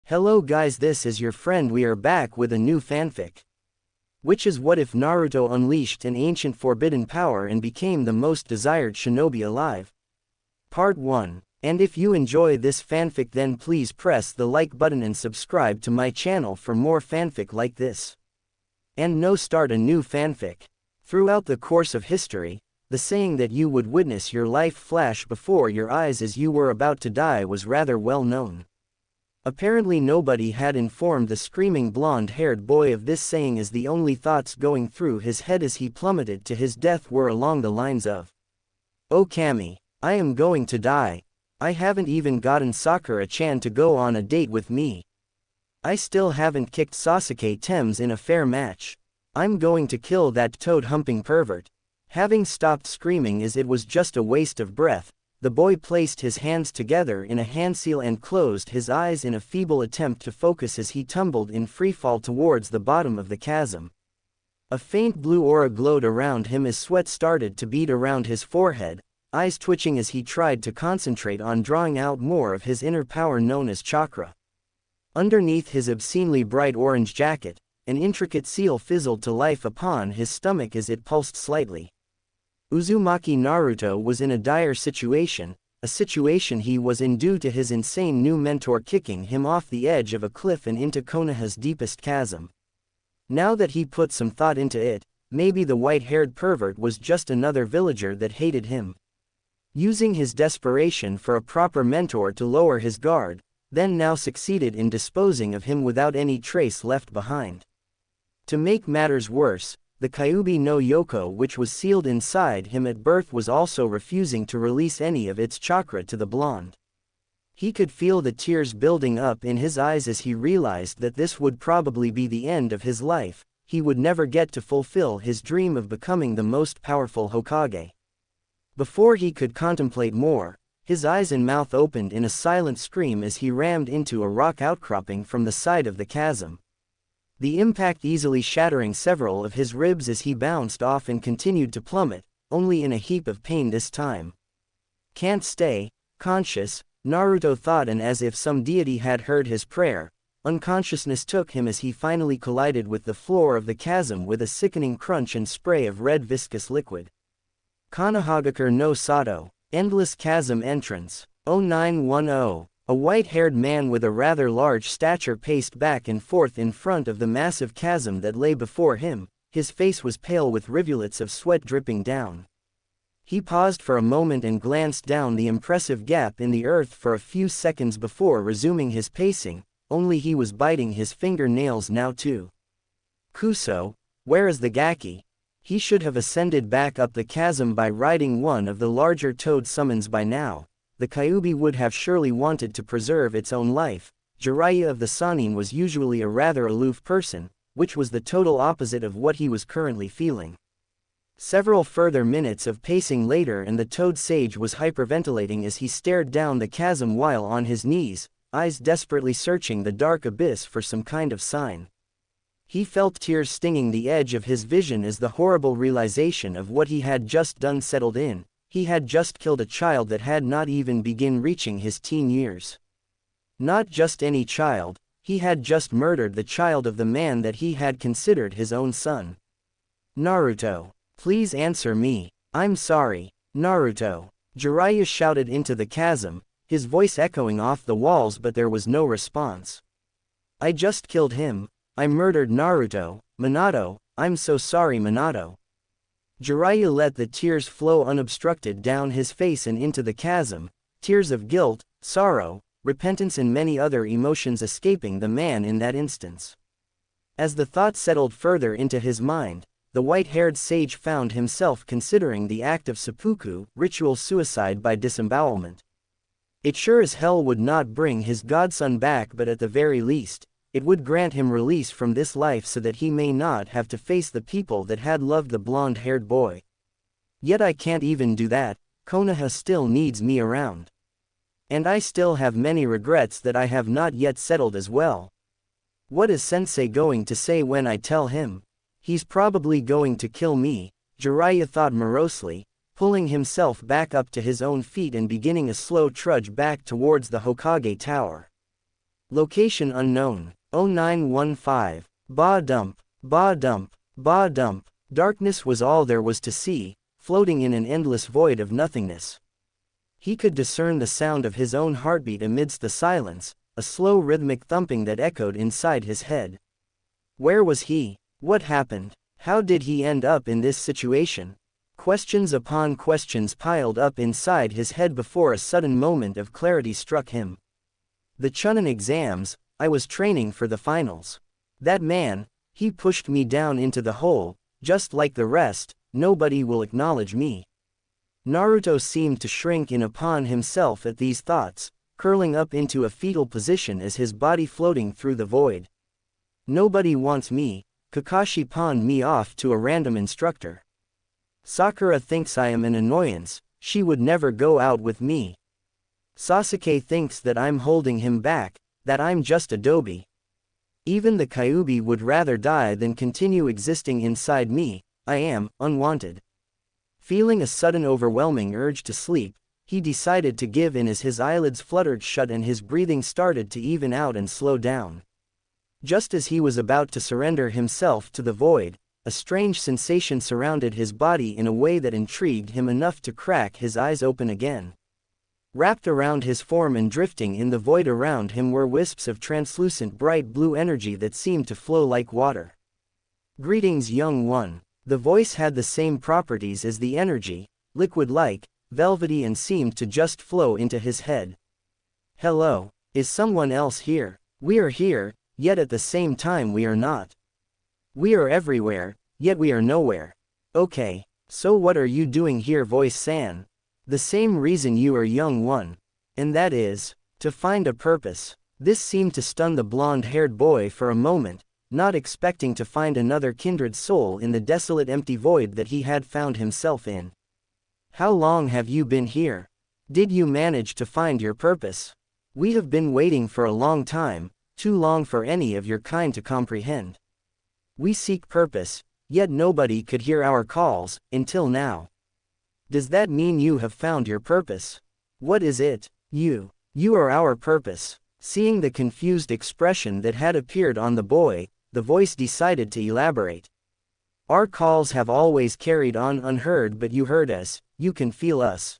Hello guys, this is your friend. We are back with a new fanfic. Which is, what if Naruto unleashed an ancient forbidden power and became the most desired shinobi alive? Part 1. And if you enjoy this fanfic, then please press the like button and subscribe to my channel for more fanfic like this. And start a new fanfic. Throughout the course of history, the saying that you would witness your life flash before your eyes as you were about to die was rather well known. Apparently nobody had informed the screaming blonde-haired boy of this saying, as the only thoughts going through his head as he plummeted to his death were along the lines of, "Oh Kami, I am going to die. I haven't even gotten Sakura-chan to go on a date with me. I still haven't kicked Sasuke Thames in a fair match. I'm going to kill that toad-humping pervert." Having stopped screaming as it was just a waste of breath, the boy placed his hands together in a handseal and closed his eyes in a feeble attempt to focus as he tumbled in freefall towards the bottom of the chasm. A faint blue aura glowed around him as sweat started to bead around his forehead, eyes twitching as he tried to concentrate on drawing out more of his inner power known as chakra. Underneath his obscenely bright orange jacket, an intricate seal fizzled to life upon his stomach as it pulsed slightly. Uzumaki Naruto was in a dire situation, a situation he was in due to his insane new mentor kicking him off the edge of a cliff and into Konoha's deepest chasm. Now that he put some thought into it, maybe the white-haired pervert was just another villager that hated him. Using his desperation for a proper mentor to lower his guard, then now succeeded in disposing of him without any trace left behind. To make matters worse, the Kyuubi no Yoko, which was sealed inside him at birth, was also refusing to release any of its chakra to the blonde. He could feel the tears building up in his eyes as he realized that this would probably be the end of his life. He would never get to fulfill his dream of becoming the most powerful Hokage. Before he could contemplate more, his eyes and mouth opened in a silent scream as he rammed into a rock outcropping from the side of the chasm. The impact easily shattering several of his ribs as he bounced off and continued to plummet, only in a heap of pain this time. "Can't stay conscious," Naruto thought, and as if some deity had heard his prayer, unconsciousness took him as he finally collided with the floor of the chasm with a sickening crunch and spray of red viscous liquid. Konohagakure no Sato, Endless Chasm Entrance. 0910. A white-haired man with a rather large stature paced back and forth in front of the massive chasm that lay before him. His face was pale with rivulets of sweat dripping down. He paused for a moment and glanced down the impressive gap in the earth for a few seconds before resuming his pacing, only he was biting his fingernails now too. "Kuso, where is the Gaki?" He should have ascended back up the chasm by riding one of the larger toad summons by now. The Kyuubi would have surely wanted to preserve its own life. Jiraiya of the Sannin was usually a rather aloof person, which was the total opposite of what he was currently feeling. Several further minutes of pacing later and the toad sage was hyperventilating as he stared down the chasm while on his knees, eyes desperately searching the dark abyss for some kind of sign. He felt tears stinging the edge of his vision as the horrible realization of what he had just done settled in. He had just killed a child that had not even begun reaching his teen years. Not just any child, he had just murdered the child of the man that he had considered his own son. "Naruto, please answer me. I'm sorry, Naruto." Jiraiya shouted into the chasm, his voice echoing off the walls, but there was no response. "I just killed him. I murdered Naruto. Minato, I'm so sorry, Minato." Jiraiya let the tears flow unobstructed down his face and into the chasm, tears of guilt, sorrow, repentance and many other emotions escaping the man in that instance. As the thought settled further into his mind, the white-haired sage found himself considering the act of seppuku, ritual suicide by disembowelment. It sure as hell would not bring his godson back, but at the very least, it would grant him release from this life so that he may not have to face the people that had loved the blonde-haired boy. Yet I can't even do that. Konoha still needs me around. And I still have many regrets that I have not yet settled as well. What is Sensei going to say when I tell him? He's probably going to kill me, Jiraiya thought morosely, pulling himself back up to his own feet and beginning a slow trudge back towards the Hokage Tower. Location unknown. 0915. Ba dump, ba dump, ba dump. Darkness was all there was to see, floating in an endless void of nothingness. He could discern the sound of his own heartbeat amidst the silence, a slow rhythmic thumping that echoed inside his head. Where was he? What happened? How did he end up in this situation? Questions upon questions piled up inside his head before a sudden moment of clarity struck him. The Chunin exams, I was training for the finals. That man, he pushed me down into the hole, just like the rest, nobody will acknowledge me. Naruto seemed to shrink in upon himself at these thoughts, curling up into a fetal position as his body floating through the void. Nobody wants me. Kakashi pawned me off to a random instructor. Sakura thinks I am an annoyance, she would never go out with me. Sasuke thinks that I'm holding him back, that I'm just a dobe. Even the Kyuubi would rather die than continue existing inside me. I am unwanted. Feeling a sudden overwhelming urge to sleep, he decided to give in as his eyelids fluttered shut and his breathing started to even out and slow down. Just as he was about to surrender himself to the void, a strange sensation surrounded his body in a way that intrigued him enough to crack his eyes open again. Wrapped around his form and drifting in the void around him were wisps of translucent bright blue energy that seemed to flow like water. Greetings, young one. The voice had the same properties as the energy, liquid-like, velvety, and seemed to just flow into his head. Hello, is someone else here? We are here, yet at the same time we are not. We are everywhere, yet we are nowhere. Okay, so what are you doing here, voice-san? The same reason, you are young one. And that is, to find a purpose. This seemed to stun the blonde-haired boy for a moment, not expecting to find another kindred soul in the desolate empty void that he had found himself in. How long have you been here? Did you manage to find your purpose? We have been waiting for a long time, too long for any of your kind to comprehend. We seek purpose, yet nobody could hear our calls, until now. Does that mean you have found your purpose? What is it? You are our purpose. Seeing the confused expression that had appeared on the boy, the voice decided to elaborate. Our calls have always carried on unheard, but you heard us, you can feel us.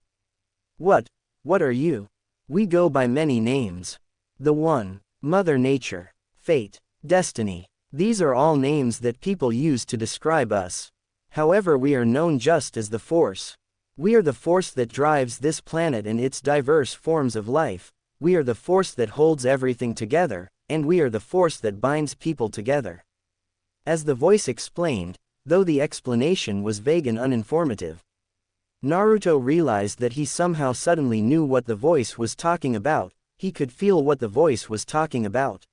What are you? We go by many names. The One, Mother Nature, Fate, Destiny. These are all names that people use to describe us. However, we are known just as the Force. We are the force that drives this planet and its diverse forms of life. We are the force that holds everything together, and we are the force that binds people together. As the voice explained, though the explanation was vague and uninformative, Naruto realized that he somehow suddenly knew what the voice was talking about. He could feel what the voice was talking about.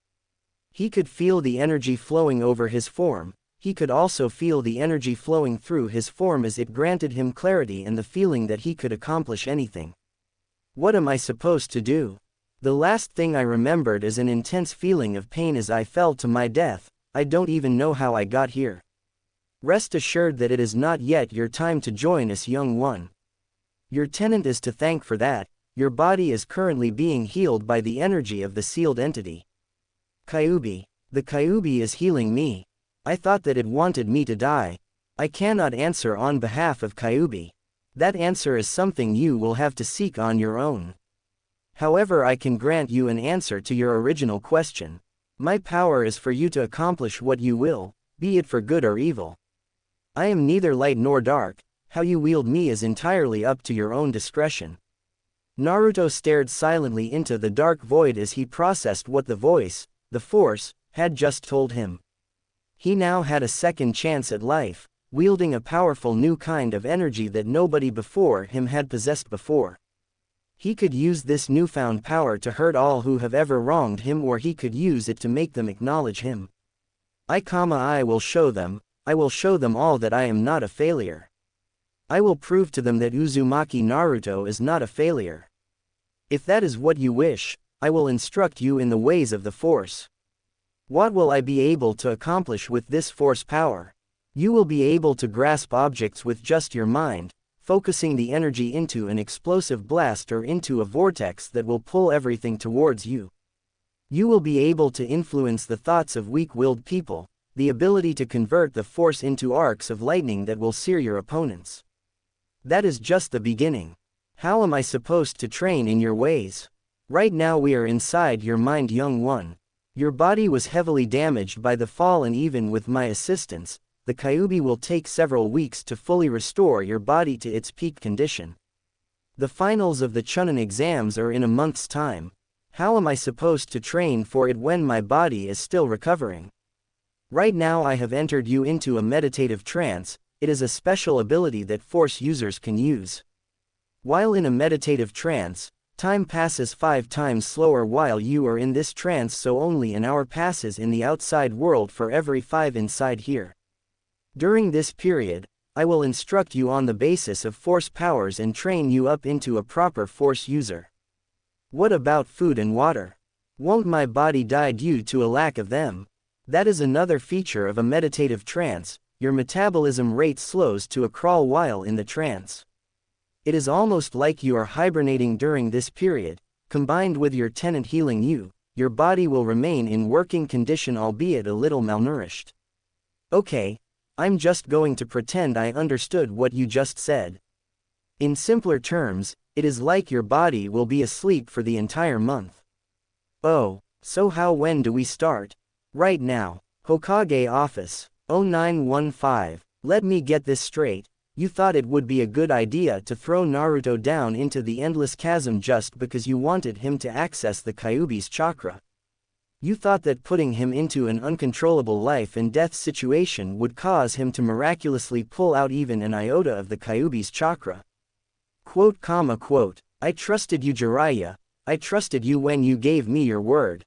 He could feel the energy flowing over his form. He could also feel the energy flowing through his form as it granted him clarity and the feeling that he could accomplish anything. What am I supposed to do? The last thing I remembered is an intense feeling of pain as I fell to my death. I don't even know how I got here. Rest assured that it is not yet your time to join us, young one. Your tenant is to thank for that. Your body is currently being healed by the energy of the sealed entity. Kyuubi. The Kyuubi is healing me. I thought that it wanted me to die. I cannot answer on behalf of Kyuubi. That answer is something you will have to seek on your own. However, I can grant you an answer to your original question. My power is for you to accomplish what you will, be it for good or evil. I am neither light nor dark. How you wield me is entirely up to your own discretion. Naruto stared silently into the dark void as he processed what the voice, the Force, had just told him. He now had a second chance at life, wielding a powerful new kind of energy that nobody before him had possessed before. He could use this newfound power to hurt all who have ever wronged him, or he could use it to make them acknowledge him. I will show them all that I am not a failure. I will prove to them that Uzumaki Naruto is not a failure. If that is what you wish, I will instruct you in the ways of the Force. What will I be able to accomplish with this Force power? You will be able to grasp objects with just your mind, focusing the energy into an explosive blast or into a vortex that will pull everything towards you. You will be able to influence the thoughts of weak-willed people, the ability to convert the force into arcs of lightning that will sear your opponents. That is just the beginning. How am I supposed to train in your ways? Right now we are inside your mind, young one. Your body was heavily damaged by the fall, and even with my assistance, the Kyuubi will take several weeks to fully restore your body to its peak condition. The finals of the Chunin exams are in a month's time. How am I supposed to train for it when my body is still recovering? Right now I have entered you into a meditative trance. It is a special ability that Force users can use. While in a meditative trance, time passes 5 times slower while you are in this trance, so only an hour passes in the outside world for every 5 inside here. During this period, I will instruct you on the basis of Force powers and train you up into a proper Force user. What about food and water? Won't my body die due to a lack of them? That is another feature of a meditative trance. Your metabolism rate slows to a crawl while in the trance. It is almost like you are hibernating during this period. Combined with your tenant healing you, your body will remain in working condition, albeit a little malnourished. Okay, I'm just going to pretend I understood what you just said. In simpler terms, it is like your body will be asleep for the entire month. Oh, so when do we start? Right now. Hokage office. 0915. Let me get this straight. You thought it would be a good idea to throw Naruto down into the endless chasm just because you wanted him to access the Kyuubi's chakra. You thought that putting him into an uncontrollable life and death situation would cause him to miraculously pull out even an iota of the Kyuubi's chakra. Quote, I trusted you, Jiraiya. I trusted you when you gave me your word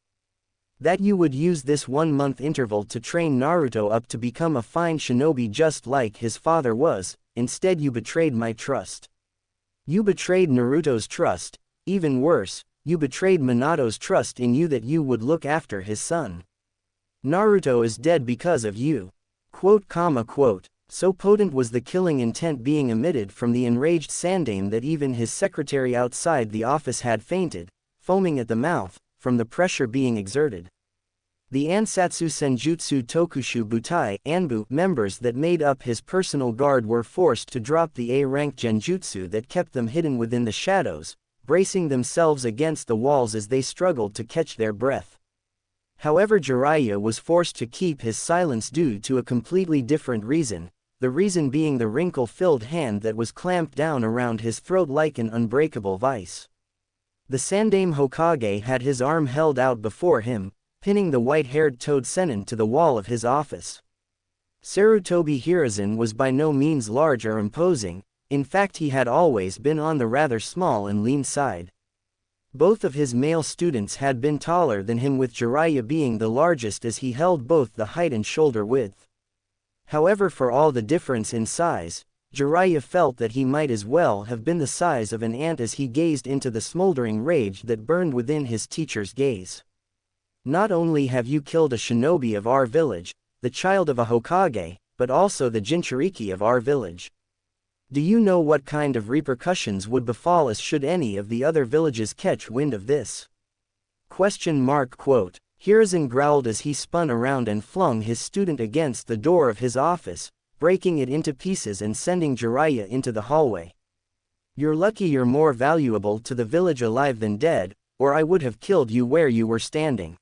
that you would use this 1-month interval to train Naruto up to become a fine shinobi just like his father was. Instead you betrayed my trust. You betrayed Naruto's trust. Even worse, you betrayed Minato's trust in you that you would look after his son. Naruto is dead because of you. Quote. So potent was the killing intent being emitted from the enraged Sandaime that even his secretary outside the office had fainted, foaming at the mouth, from the pressure being exerted. The Ansatsu Senjutsu Tokushu Butai Anbu members that made up his personal guard were forced to drop the A-rank genjutsu that kept them hidden within the shadows, bracing themselves against the walls as they struggled to catch their breath. However, Jiraiya was forced to keep his silence due to a completely different reason, the reason being the wrinkle-filled hand that was clamped down around his throat like an unbreakable vice. The Sandaime Hokage had his arm held out before him, pinning the white-haired Toad Sennin to the wall of his office. Sarutobi Hiruzen was by no means large or imposing. In fact, he had always been on the rather small and lean side. Both of his male students had been taller than him, with Jiraiya being the largest as he held both the height and shoulder width. However, for all the difference in size, Jiraiya felt that he might as well have been the size of an ant as he gazed into the smoldering rage that burned within his teacher's gaze. Not only have you killed a shinobi of our village, the child of a Hokage, but also the Jinchuriki of our village. Do you know what kind of repercussions would befall us should any of the other villages catch wind of this? Quote. Hiruzen growled as he spun around and flung his student against the door of his office, breaking it into pieces and sending Jiraiya into the hallway. You're lucky you're more valuable to the village alive than dead, or I would have killed you where you were standing.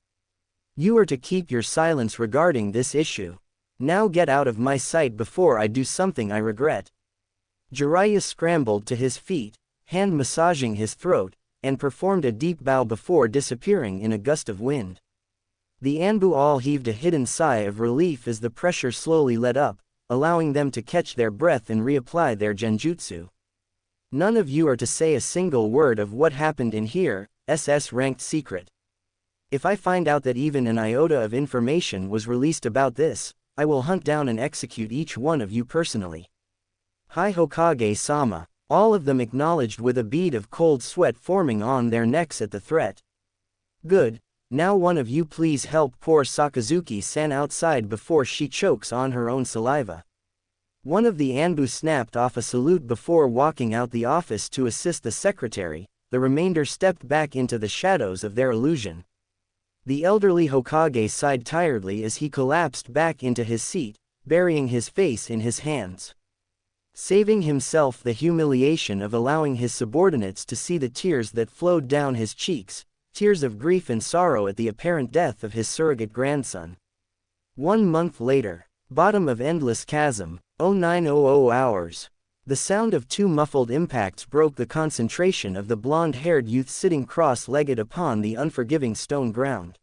You are to keep your silence regarding this issue. Now get out of my sight before I do something I regret. Jiraiya scrambled to his feet, hand massaging his throat, and performed a deep bow before disappearing in a gust of wind. The Anbu all heaved a hidden sigh of relief as the pressure slowly let up, allowing them to catch their breath and reapply their genjutsu. None of you are to say a single word of what happened in here, SS-ranked secret. If I find out that even an iota of information was released about this, I will hunt down and execute each one of you personally. Hi Hokage-sama, all of them acknowledged with a bead of cold sweat forming on their necks at the threat. Good. Now one of you please help poor Sakazuki-san outside before she chokes on her own saliva. One of the Anbu snapped off a salute before walking out the office to assist the secretary. The remainder stepped back into the shadows of their illusion. The elderly Hokage sighed tiredly as he collapsed back into his seat, burying his face in his hands. Saving himself the humiliation of allowing his subordinates to see the tears that flowed down his cheeks, tears of grief and sorrow at the apparent death of his surrogate grandson. 1 month later. Bottom of endless chasm, 0900 hours. The sound of 2 muffled impacts broke the concentration of the blonde-haired youth sitting cross-legged upon the unforgiving stone ground.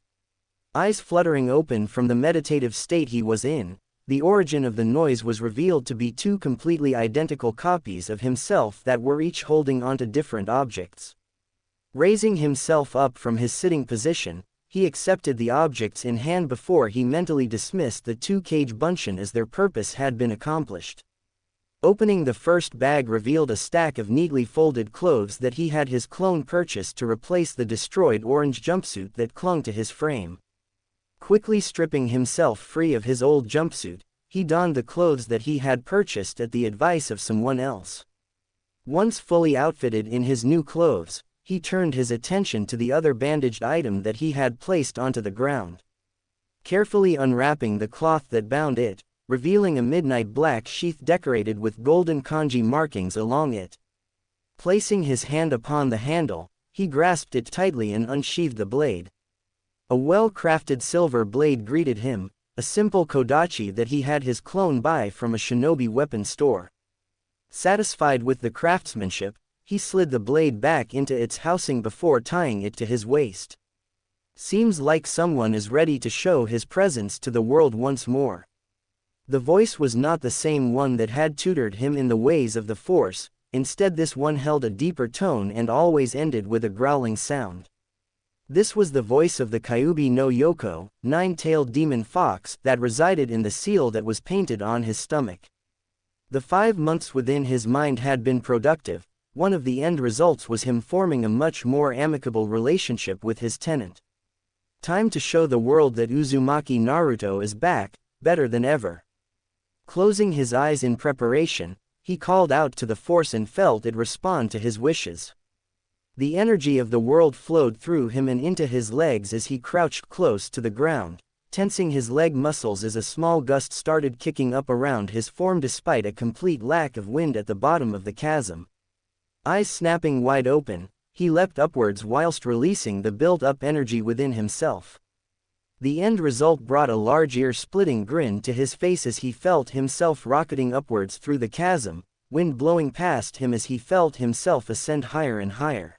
Eyes fluttering open from the meditative state he was in, the origin of the noise was revealed to be 2 completely identical copies of himself that were each holding onto different objects. Raising himself up from his sitting position, he accepted the objects in hand before he mentally dismissed the 2 cage bunchen as their purpose had been accomplished. Opening the first bag revealed a stack of neatly folded clothes that he had his clone purchased to replace the destroyed orange jumpsuit that clung to his frame. Quickly stripping himself free of his old jumpsuit, he donned the clothes that he had purchased at the advice of someone else. Once fully outfitted in his new clothes, he turned his attention to the other bandaged item that he had placed onto the ground. Carefully unwrapping the cloth that bound it, revealing a midnight black sheath decorated with golden kanji markings along it. Placing his hand upon the handle, he grasped it tightly and unsheathed the blade. A well-crafted silver blade greeted him, a simple kodachi that he had his clone buy from a shinobi weapon store. Satisfied with the craftsmanship, he slid the blade back into its housing before tying it to his waist. Seems like someone is ready to show his presence to the world once more. The voice was not the same one that had tutored him in the ways of the Force, instead this one held a deeper tone and always ended with a growling sound. This was the voice of the Kyuubi no Yoko, 9-tailed demon fox, that resided in the seal that was painted on his stomach. The 5 months within his mind had been productive. One of the end results was him forming a much more amicable relationship with his tenant. Time to show the world that Uzumaki Naruto is back, better than ever. Closing his eyes in preparation, he called out to the Force and felt it respond to his wishes. The energy of the world flowed through him and into his legs as he crouched close to the ground, tensing his leg muscles as a small gust started kicking up around his form despite a complete lack of wind at the bottom of the chasm. Eyes snapping wide open, he leapt upwards whilst releasing the built-up energy within himself. The end result brought a large ear-splitting grin to his face as he felt himself rocketing upwards through the chasm, wind blowing past him as he felt himself ascend higher and higher.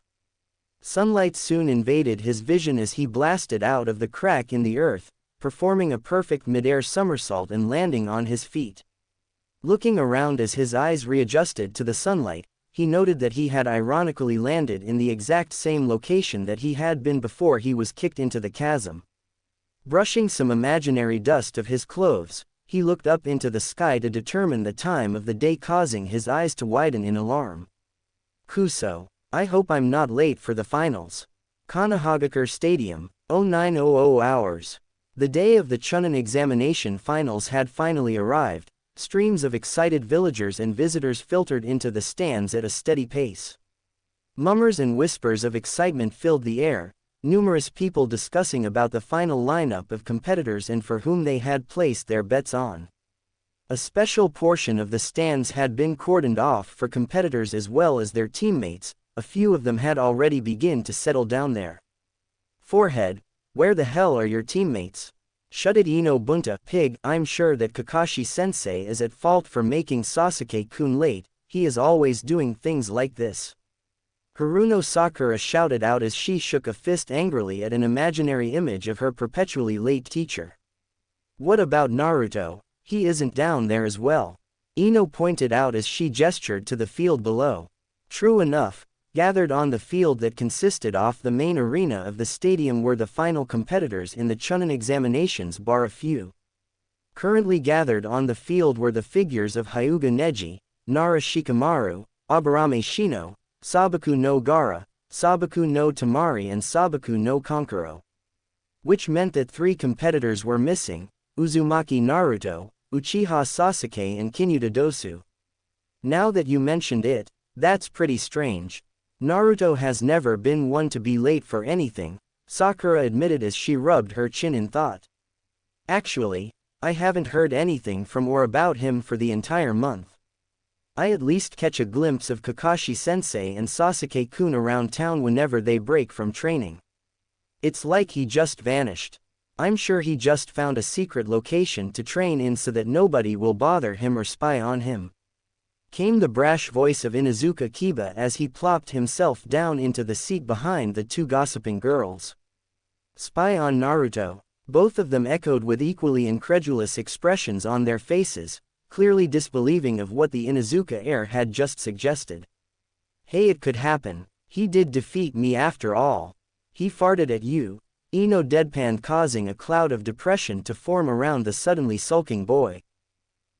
Sunlight soon invaded his vision as he blasted out of the crack in the earth, performing a perfect mid-air somersault and landing on his feet. Looking around as his eyes readjusted to the sunlight, he noted that he had ironically landed in the exact same location that he had been before he was kicked into the chasm. Brushing some imaginary dust of his clothes, he looked up into the sky to determine the time of the day, causing his eyes to widen in alarm. Kuso. I hope I'm not late for the finals. Kanahagakure Stadium, 0900 hours. The day of the Chunin examination finals had finally arrived. Streams of excited villagers and visitors filtered into the stands at a steady pace. Murmurs and whispers of excitement filled the air, numerous people discussing about the final lineup of competitors and for whom they had placed their bets on. A special portion of the stands had been cordoned off for competitors as well as their teammates. A few of them had already begun to settle down there. Forehead, where the hell are your teammates? Shut it, Ino Bunta, pig. I'm sure that Kakashi-sensei is at fault for making Sasuke-kun late, he is always doing things like this. Haruno Sakura shouted out as she shook a fist angrily at an imaginary image of her perpetually late teacher. What about Naruto? He isn't down there as well. Ino pointed out as she gestured to the field below. True enough. Gathered on the field that consisted off the main arena of the stadium were the final competitors in the Chunin examinations bar a few. Currently gathered on the field were the figures of Hyuga Neji, Nara Shikamaru, Aburame Shino, Sabaku no Gaara, Sabaku no Tamari and Sabaku no Kankuro. Which meant that 3 competitors were missing, Uzumaki Naruto, Uchiha Sasuke and Kinuta Dosu. Now that you mentioned it, that's pretty strange. Naruto has never been one to be late for anything, Sakura admitted as she rubbed her chin in thought. Actually, I haven't heard anything from or about him for the entire month. I at least catch a glimpse of Kakashi-sensei and Sasuke-kun around town whenever they break from training. It's like he just vanished. I'm sure he just found a secret location to train in so that nobody will bother him or spy on him. Came the brash voice of Inuzuka Kiba as he plopped himself down into the seat behind the two gossiping girls. Spy on Naruto. Both of them echoed with equally incredulous expressions on their faces, clearly disbelieving of what the Inuzuka heir had just suggested. Hey, it could happen. He did defeat me after all. He farted at you. Ino deadpanned, causing a cloud of depression to form around the suddenly sulking boy.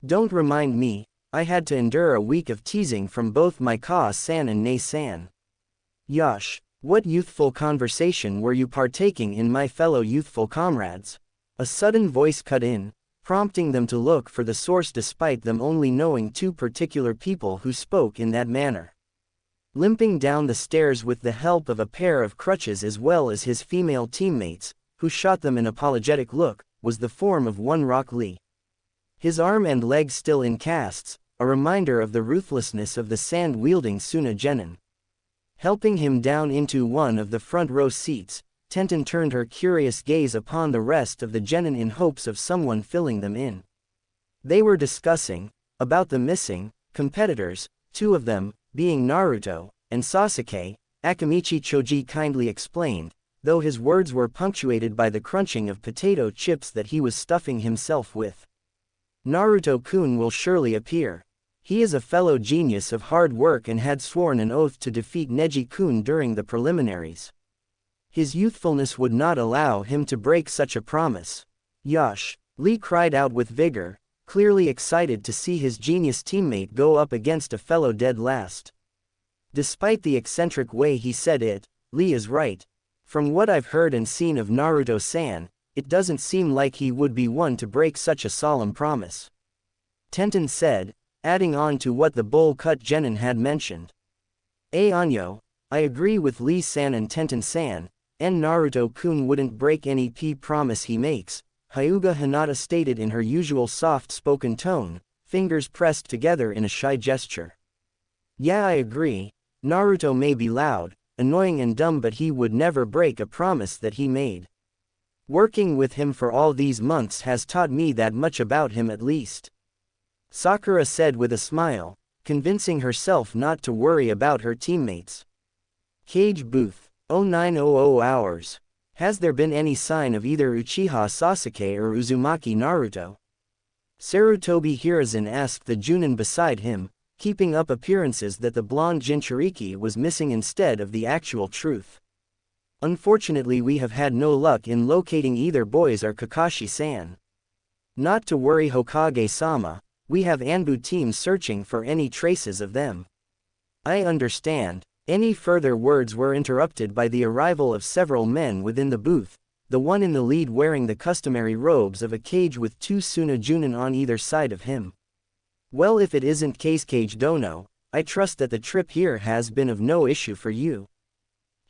Don't remind me, I had to endure a week of teasing from both my Ka-san and Ne-san. Yosh, what youthful conversation were you partaking in, my fellow youthful comrades? A sudden voice cut in, prompting them to look for the source despite them only knowing two particular people who spoke in that manner. Limping down the stairs with the help of a pair of crutches as well as his female teammates, who shot them an apologetic look, was the form of one Rock Lee. His arm and leg still in casts, a reminder of the ruthlessness of the sand-wielding Suna Genin. Helping him down into one of the front row seats, Tenten turned her curious gaze upon the rest of the Genin in hopes of someone filling them in. They were discussing about the missing competitors, two of them being Naruto and Sasuke, Akamichi Choji kindly explained, though his words were punctuated by the crunching of potato chips that he was stuffing himself with. Naruto-kun will surely appear. He is a fellow genius of hard work and had sworn an oath to defeat Neji-kun during the preliminaries. His youthfulness would not allow him to break such a promise. Yosh, Lee cried out with vigor, clearly excited to see his genius teammate go up against a fellow dead last. Despite the eccentric way he said it, Lee is right. From what I've heard and seen of Naruto-san, it doesn't seem like he would be one to break such a solemn promise. Tenten said, adding on to what the bowl-cut Genin had mentioned. Anyo, I agree with Lee-san and Tenten-san, and Naruto-kun wouldn't break any promise he makes, Hyuga Hinata stated in her usual soft-spoken tone, fingers pressed together in a shy gesture. Yeah, I agree. Naruto may be loud, annoying and dumb, but he would never break a promise that he made. Working with him for all these months has taught me that much about him at least. Sakura said with a smile, convincing herself not to worry about her teammates. Cage booth, 0900 hours. Has there been any sign of either Uchiha Sasuke or Uzumaki Naruto? Sarutobi Hiruzen asked the Junin beside him, keeping up appearances that the blonde Jinchuriki was missing instead of the actual truth. Unfortunately, we have had no luck in locating either boys or Kakashi-san. Not to worry, Hokage-sama, we have Anbu teams searching for any traces of them. I understand. Any further words were interrupted by the arrival of several men within the booth, the one in the lead wearing the customary robes of a kage with two Suna Junin on either side of him. Well, if it isn't Kage Dono, I trust that the trip here has been of no issue for you.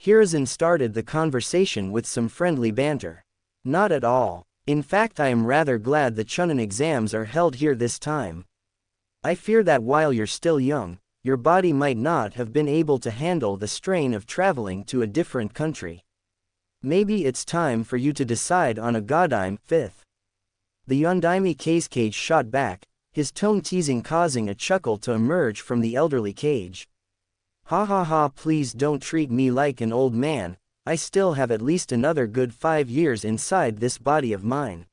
Hiruzen started the conversation with some friendly banter. Not at all. In fact, I am rather glad the Chunin exams are held here this time. I fear that while you're still young, your body might not have been able to handle the strain of traveling to a different country. Maybe it's time for you to decide on a Godime 5th. The Yondaime Kage shot back, his tone teasing, causing a chuckle to emerge from the elderly Kage. Ha ha ha, please don't treat me like an old man, I still have at least another good 5 years inside this body of mine.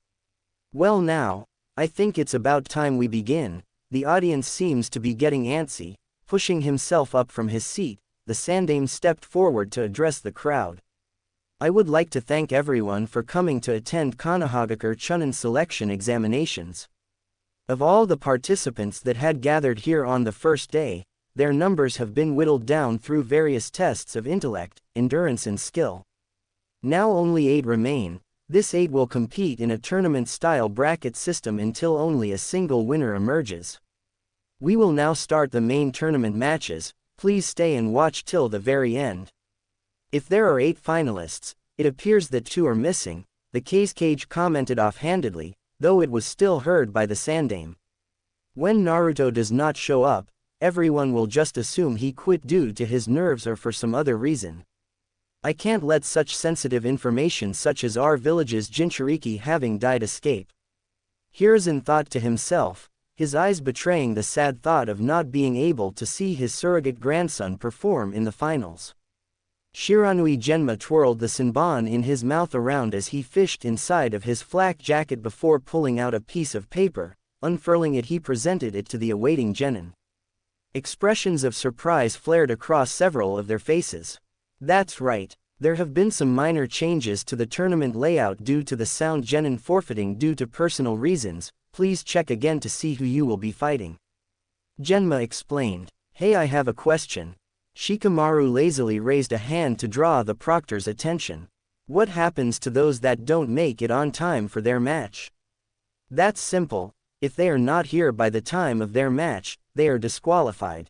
Well now, I think it's about time we begin. The audience seems to be getting antsy. Pushing himself up from his seat, the Sandame stepped forward to address the crowd. I would like to thank everyone for coming to attend Konohagakure Chunin selection examinations. Of all the participants that had gathered here on the first day, their numbers have been whittled down through various tests of intellect, endurance and skill. Now only 8 remain. This 8 will compete in a tournament-style bracket system until only a single winner emerges. We will now start the main tournament matches. Please stay and watch till the very end. If there are 8 finalists, It appears that two are missing, the cage commented offhandedly, though it was still heard by the Sandame. When Naruto does not show up, everyone will just assume he quit due to his nerves or for some other reason. I can't let such sensitive information such as our village's Jinchuriki having died escape. Hiruzen thought to himself, his eyes betraying the sad thought of not being able to see his surrogate grandson perform in the finals. Shiranui Genma twirled the Senbon in his mouth around as he fished inside of his flak jacket before pulling out a piece of paper. Unfurling it, he presented it to the awaiting genin. Expressions of surprise flared across several of their faces. That's right, there have been some minor changes to the tournament layout due to the sound genin forfeiting due to personal reasons. Please check again to see who you will be fighting. Genma explained. Hey, I have a question. Shikamaru lazily raised a hand to draw the proctor's attention. What happens to those that don't make it on time for their match? That's simple. If they are not here by the time of their match, they are disqualified.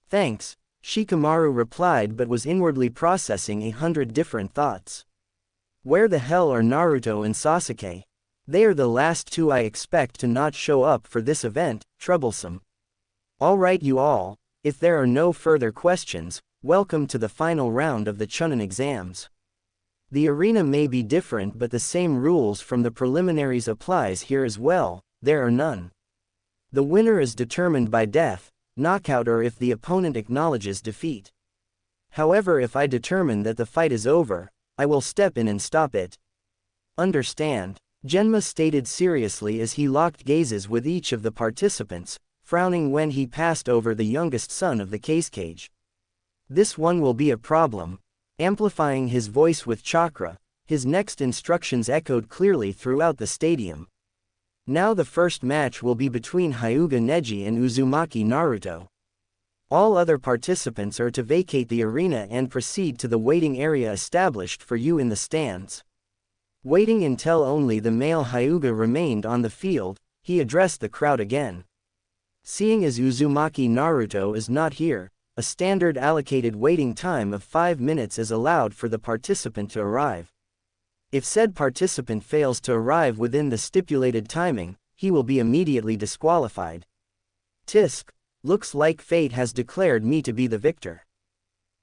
Thanks, Shikamaru replied, but was inwardly processing 100 different thoughts. Where the hell are Naruto and Sasuke? They are the last two I expect to not show up for this event. Troublesome. Alright you all, if there are no further questions, welcome to the final round of the Chunin exams. The arena may be different, but the same rules from the preliminaries applies here as well. There are none. The winner is determined by death, knockout, or if the opponent acknowledges defeat. However, if I determine that the fight is over, I will step in and stop it. Understand? Genma stated seriously as he locked gazes with each of the participants, frowning when he passed over the youngest son of the cage. This one will be a problem. Amplifying his voice with chakra, his next instructions echoed clearly throughout the stadium. Now the first match will be between Hyuga Neji and Uzumaki Naruto. All other participants are to vacate the arena and proceed to the waiting area established for you in the stands. Waiting until only the male Hyuga remained on the field, he addressed the crowd again. Seeing as Uzumaki Naruto is not here, a standard allocated waiting time of 5 minutes is allowed for the participant to arrive. If said participant fails to arrive within the stipulated timing, he will be immediately disqualified. Tisk, looks like fate has declared me to be the victor.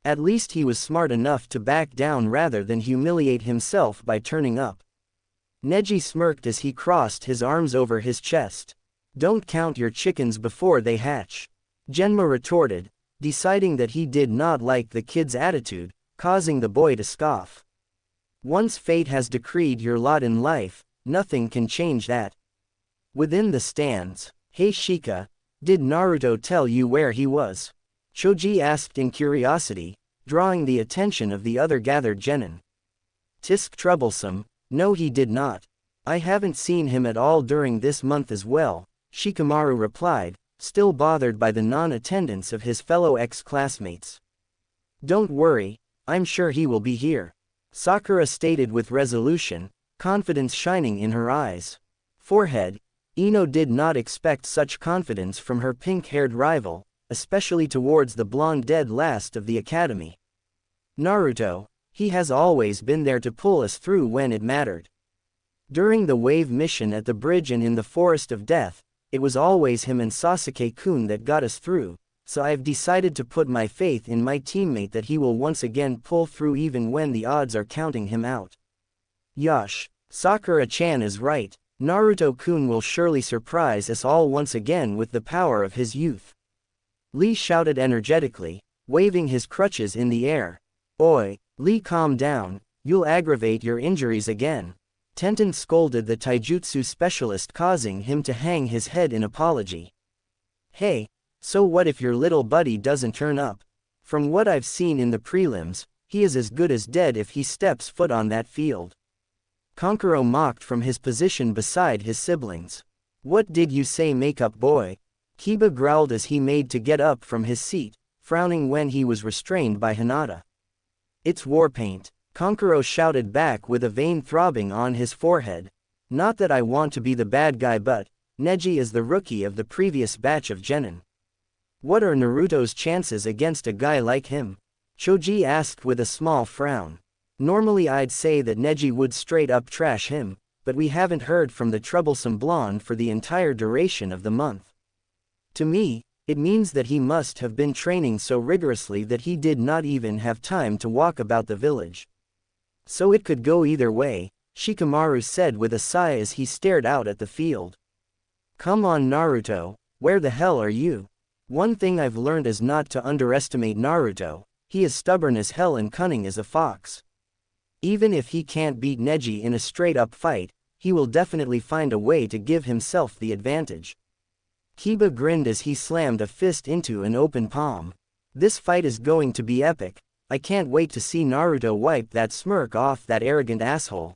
At least he was smart enough to back down rather than humiliate himself by turning up. Neji smirked as he crossed his arms over his chest. Don't count your chickens before they hatch. Genma retorted, deciding that he did not like the kid's attitude, causing the boy to scoff. Once fate has decreed your lot in life, nothing can change that. Within the stands, hey Shika, did Naruto tell you where he was? Choji asked in curiosity, drawing the attention of the other gathered genin. Tisk troublesome, no he did not. I haven't seen him at all during this month as well, Shikamaru replied, still bothered by the non-attendance of his fellow ex-classmates. Don't worry, I'm sure he will be here. Sakura stated with resolution, confidence shining in her eyes. Forehead, Ino did not expect such confidence from her pink-haired rival, especially towards the blonde dead last of the academy. Naruto, he has always been there to pull us through when it mattered. During the wave mission at the bridge and in the Forest of Death, it was always him and Sasuke-kun that got us through. So I've decided to put my faith in my teammate that he will once again pull through even when the odds are counting him out. Yosh, Sakura-chan is right, Naruto-kun will surely surprise us all once again with the power of his youth. Lee shouted energetically, waving his crutches in the air. Oi, Lee, calm down, you'll aggravate your injuries again. Tenten scolded the taijutsu specialist, causing him to hang his head in apology. Hey, so what if your little buddy doesn't turn up? From what I've seen in the prelims, he is as good as dead if he steps foot on that field. Kankuro mocked from his position beside his siblings. What did you say, makeup boy? Kiba growled as he made to get up from his seat, frowning when he was restrained by Hinata. It's war paint, Kankuro shouted back with a vein throbbing on his forehead. Not that I want to be the bad guy, but Neji is the rookie of the previous batch of genin. What are Naruto's chances against a guy like him? Choji asked with a small frown. Normally I'd say that Neji would straight up trash him, but we haven't heard from the troublesome blonde for the entire duration of the month. To me, it means that he must have been training so rigorously that he did not even have time to walk about the village. So it could go either way, Shikamaru said with a sigh as he stared out at the field. Come on Naruto, where the hell are you? One thing I've learned is not to underestimate Naruto. He is stubborn as hell and cunning as a fox. Even if he can't beat Neji in a straight-up fight, he will definitely find a way to give himself the advantage. Kiba grinned as he slammed a fist into an open palm. This fight is going to be epic. I can't wait to see Naruto wipe that smirk off that arrogant asshole.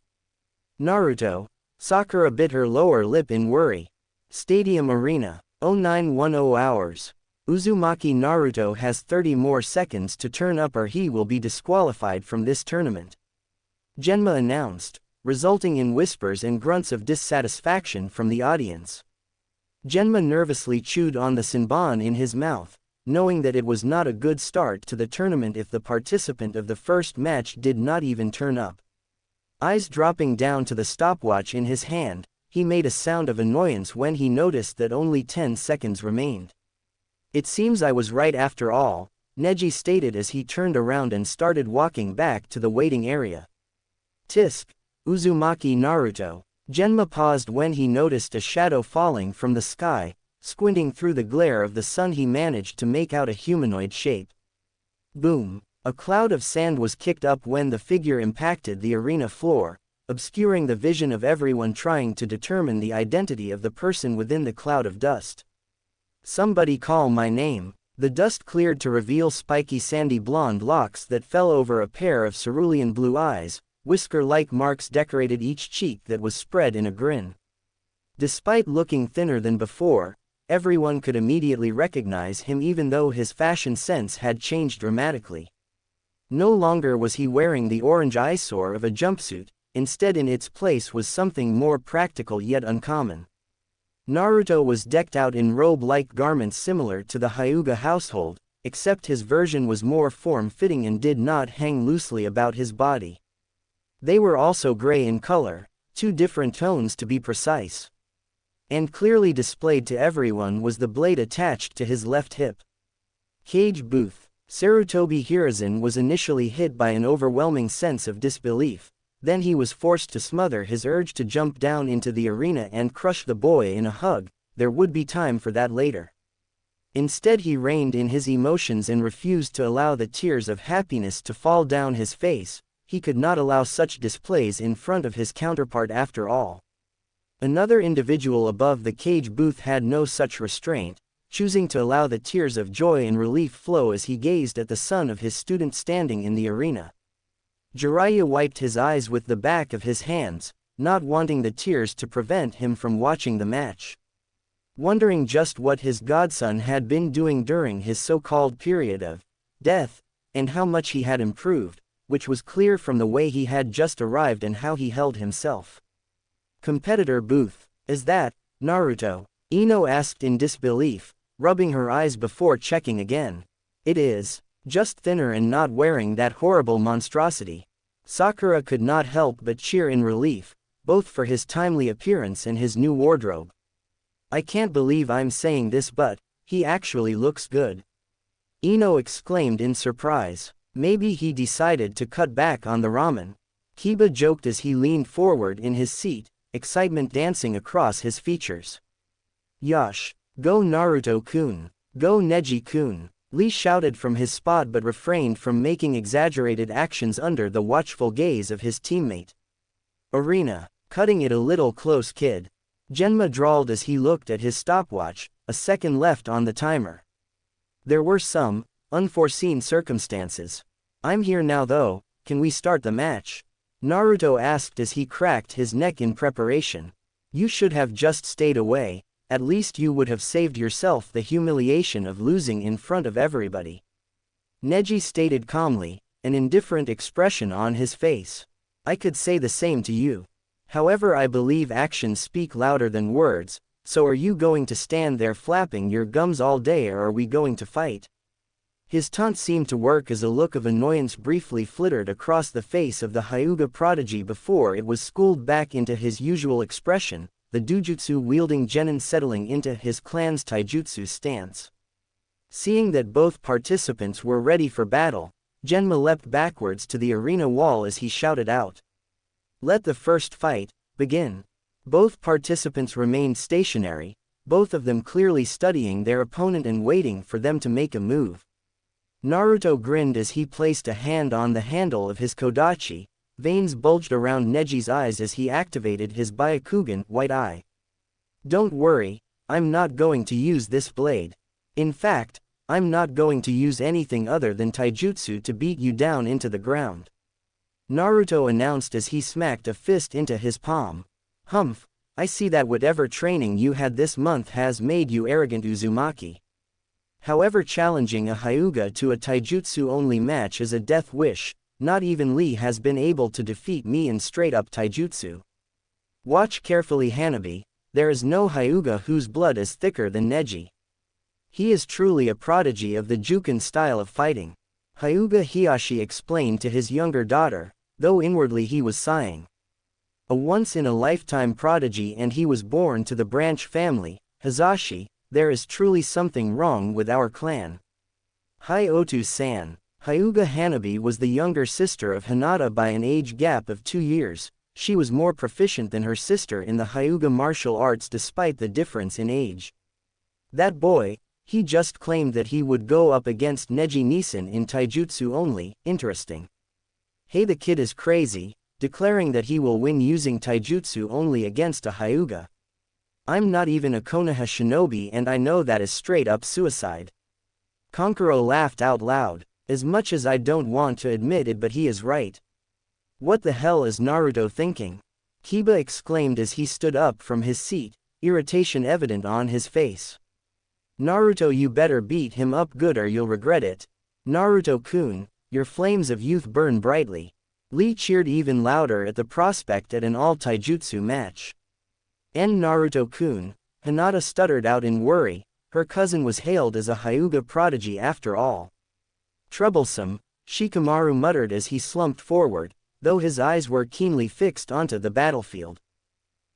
Naruto. Sakura bit her lower lip in worry. Stadium Arena. 0910 hours. Uzumaki Naruto has 30 more seconds to turn up or he will be disqualified from this tournament. Genma announced, resulting in whispers and grunts of dissatisfaction from the audience. Genma nervously chewed on the Senbon in his mouth, knowing that it was not a good start to the tournament if the participant of the first match did not even turn up. Eyes dropping down to the stopwatch in his hand, he made a sound of annoyance when he noticed that only 10 seconds remained. It seems I was right after all, Neji stated as he turned around and started walking back to the waiting area. Tisk. Uzumaki Naruto. Genma paused when he noticed a shadow falling from the sky. Squinting through the glare of the sun he managed to make out a humanoid shape. Boom. A cloud of sand was kicked up when the figure impacted the arena floor, obscuring the vision of everyone trying to determine the identity of the person within the cloud of dust. Somebody call my name. The dust cleared to reveal spiky sandy blonde locks that fell over a pair of cerulean blue eyes. Whisker-like marks decorated each cheek that was spread in a grin. Despite looking thinner than before, everyone could immediately recognize him even though his fashion sense had changed dramatically. No longer was he wearing the orange eyesore of a jumpsuit, instead in its place was something more practical yet uncommon. Naruto was decked out in robe-like garments similar to the Hyuga household, except his version was more form-fitting and did not hang loosely about his body. They were also gray in color, 2 different tones to be precise. And clearly displayed to everyone was the blade attached to his left hip. Cage Booth. Sarutobi Hiruzen was initially hit by an overwhelming sense of disbelief, then he was forced to smother his urge to jump down into the arena and crush the boy in a hug. There would be time for that later. Instead he reined in his emotions and refused to allow the tears of happiness to fall down his face. He could not allow such displays in front of his counterpart after all. Another individual above the cage booth had no such restraint, choosing to allow the tears of joy and relief flow as he gazed at the son of his student standing in the arena. Jiraiya wiped his eyes with the back of his hands, not wanting the tears to prevent him from watching the match. Wondering just what his godson had been doing during his so-called period of death, and how much he had improved, which was clear from the way he had just arrived and how he held himself. Competitor Booth. Is that Naruto? Ino asked in disbelief, rubbing her eyes before checking again. It is. Just thinner and not wearing that horrible monstrosity. Sakura could not help but cheer in relief, both for his timely appearance and his new wardrobe. I can't believe I'm saying this, but he actually looks good. Ino exclaimed in surprise. Maybe he decided to cut back on the ramen. Kiba joked as he leaned forward in his seat, excitement dancing across his features. Yosh! Go Naruto-kun! Go Neji-kun! Lee shouted from his spot but refrained from making exaggerated actions under the watchful gaze of his teammate. Arena. Cutting it a little close, kid. Genma drawled as he looked at his stopwatch, a second left on the timer. There were some unforeseen circumstances. I'm here now though, can we start the match? Naruto asked as he cracked his neck in preparation. You should have just stayed away, at least you would have saved yourself the humiliation of losing in front of everybody. Neji stated calmly, an indifferent expression on his face. I could say the same to you. However, I believe actions speak louder than words, so are you going to stand there flapping your gums all day or are we going to fight? His taunt seemed to work as a look of annoyance briefly flitted across the face of the Hyuga prodigy before it was schooled back into his usual expression, the Dujutsu-wielding genin settling into his clan's taijutsu stance. Seeing that both participants were ready for battle, Genma leapt backwards to the arena wall as he shouted out. "Let the first fight begin." Both participants remained stationary, both of them clearly studying their opponent and waiting for them to make a move. Naruto grinned as he placed a hand on the handle of his Kodachi. Veins bulged around Neji's eyes as he activated his Byakugan White Eye. "Don't worry, I'm not going to use this blade. In fact, I'm not going to use anything other than taijutsu to beat you down into the ground," Naruto announced as he smacked a fist into his palm. "Humph, I see that whatever training you had this month has made you arrogant Uzumaki. However, challenging a Hyuga to a taijutsu-only match is a death wish. Not even Lee has been able to defeat me in straight-up taijutsu. Watch carefully, Hanabi, there is no Hyuga whose blood is thicker than Neji. He is truly a prodigy of the Juken style of fighting," Hyuga Hiyashi explained to his younger daughter, though inwardly he was sighing. "A once-in-a-lifetime prodigy, and he was born to the branch family, Hizashi. There is truly something wrong with our clan." Hyoto-san. Hyuga Hanabi was the younger sister of Hinata by an age gap of 2 years. She was more proficient than her sister in the Hyuga martial arts despite the difference in age. That boy, he just claimed that he would go up against Neji Nissen in taijutsu only. Interesting. Hey, the kid is crazy, declaring that he will win using taijutsu only against a Hyuga. I'm not even a Konoha shinobi and I know that is straight up suicide. Kankuro laughed out loud. As much as I don't want to admit it, but he is right. What the hell is Naruto thinking? Kiba exclaimed as he stood up from his seat, irritation evident on his face. Naruto, you better beat him up good or you'll regret it. Naruto-kun, your flames of youth burn brightly. Lee cheered even louder at the prospect at an all-taijutsu match. And Naruto-kun, Hinata stuttered out in worry, her cousin was hailed as a Hyuga prodigy after all. Troublesome, Shikamaru muttered as he slumped forward, though his eyes were keenly fixed onto the battlefield.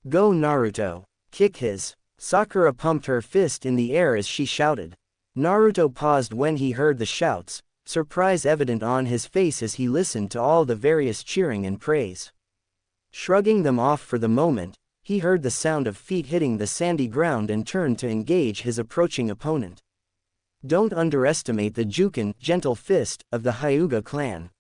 Go Naruto, kick his. Sakura pumped her fist in the air as she shouted. Naruto paused when he heard the shouts, surprise evident on his face as he listened to all the various cheering and praise. Shrugging them off for the moment, he heard the sound of feet hitting the sandy ground and turned to engage his approaching opponent. Don't underestimate the Juken, gentle fist, of the Hyuga clan.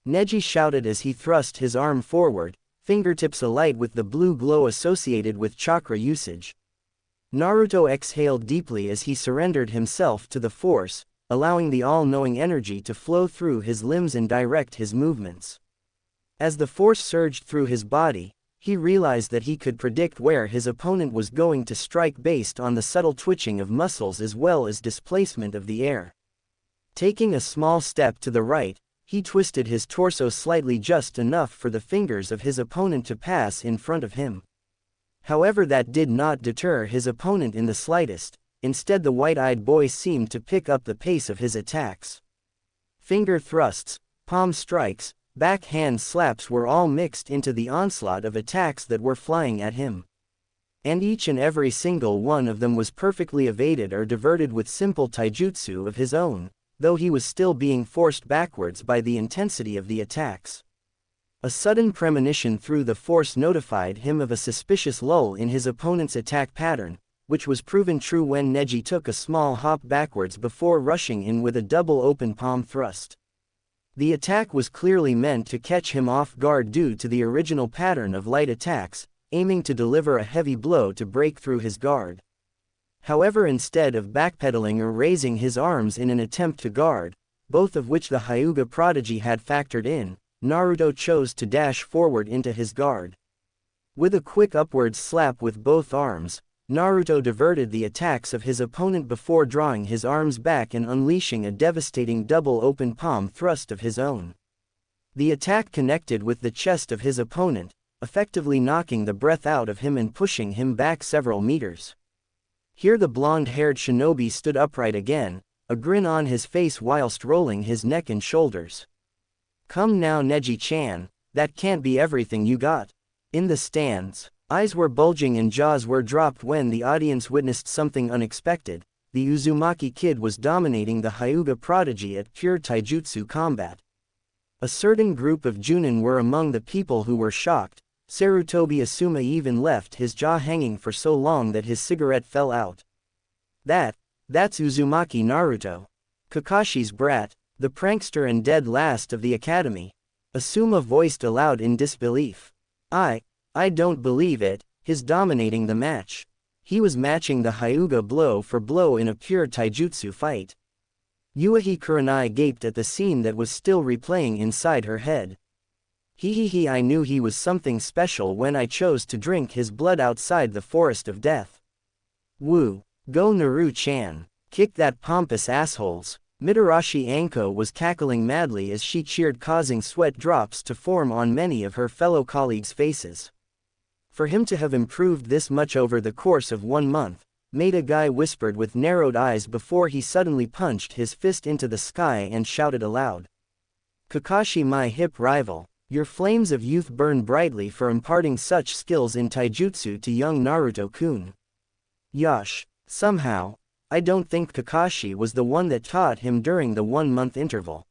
Neji shouted as he thrust his arm forward, fingertips alight with the blue glow associated with chakra usage. Naruto exhaled deeply as he surrendered himself to the force, allowing the all-knowing energy to flow through his limbs and direct his movements. As the force surged through his body, he realized that he could predict where his opponent was going to strike based on the subtle twitching of muscles as well as displacement of the air. Taking a small step to the right, he twisted his torso slightly just enough for the fingers of his opponent to pass in front of him. However, that did not deter his opponent in the slightest. Instead, the white-eyed boy seemed to pick up the pace of his attacks. Finger thrusts, palm strikes, backhand slaps were all mixed into the onslaught of attacks that were flying at him. And each and every single one of them was perfectly evaded or diverted with simple taijutsu of his own, though he was still being forced backwards by the intensity of the attacks. A sudden premonition through the force notified him of a suspicious lull in his opponent's attack pattern, which was proven true when Neji took a small hop backwards before rushing in with a double open palm thrust. The attack was clearly meant to catch him off guard due to the original pattern of light attacks, aiming to deliver a heavy blow to break through his guard. However, instead of backpedaling or raising his arms in an attempt to guard, both of which the Hyuga prodigy had factored in, Naruto chose to dash forward into his guard. With a quick upward slap with both arms, Naruto diverted the attacks of his opponent before drawing his arms back and unleashing a devastating double open palm thrust of his own. The attack connected with the chest of his opponent, effectively knocking the breath out of him and pushing him back several meters. Here the blonde-haired shinobi stood upright again, a grin on his face whilst rolling his neck and shoulders. "Come now, Neji-chan, that can't be everything you got." In the stands, eyes were bulging and jaws were dropped when the audience witnessed something unexpected. The Uzumaki kid was dominating the Hyuga prodigy at pure taijutsu combat. A certain group of Junin were among the people who were shocked. Sarutobi Asuma even left his jaw hanging for so long that his cigarette fell out. That's Uzumaki Naruto. Kakashi's brat, the prankster and dead last of the academy. Asuma voiced aloud in disbelief. I don't believe it, he's dominating the match. He was matching the Hyuga blow for blow in a pure taijutsu fight. Yuichi Kurenai gaped at the scene that was still replaying inside her head. I knew he was something special when I chose to drink his blood outside the forest of death. Woo! Go Naru-chan! Kick that pompous assholes! Mitarashi Anko was cackling madly as she cheered, causing sweat drops to form on many of her fellow colleagues' faces. For him to have improved this much over the course of 1 month, Maeda Guy whispered with narrowed eyes before he suddenly punched his fist into the sky and shouted aloud. "Kakashi, my hip rival, your flames of youth burn brightly for imparting such skills in taijutsu to young Naruto-kun. Yosh, somehow, I don't think Kakashi was the one that taught him during the 1-month interval,"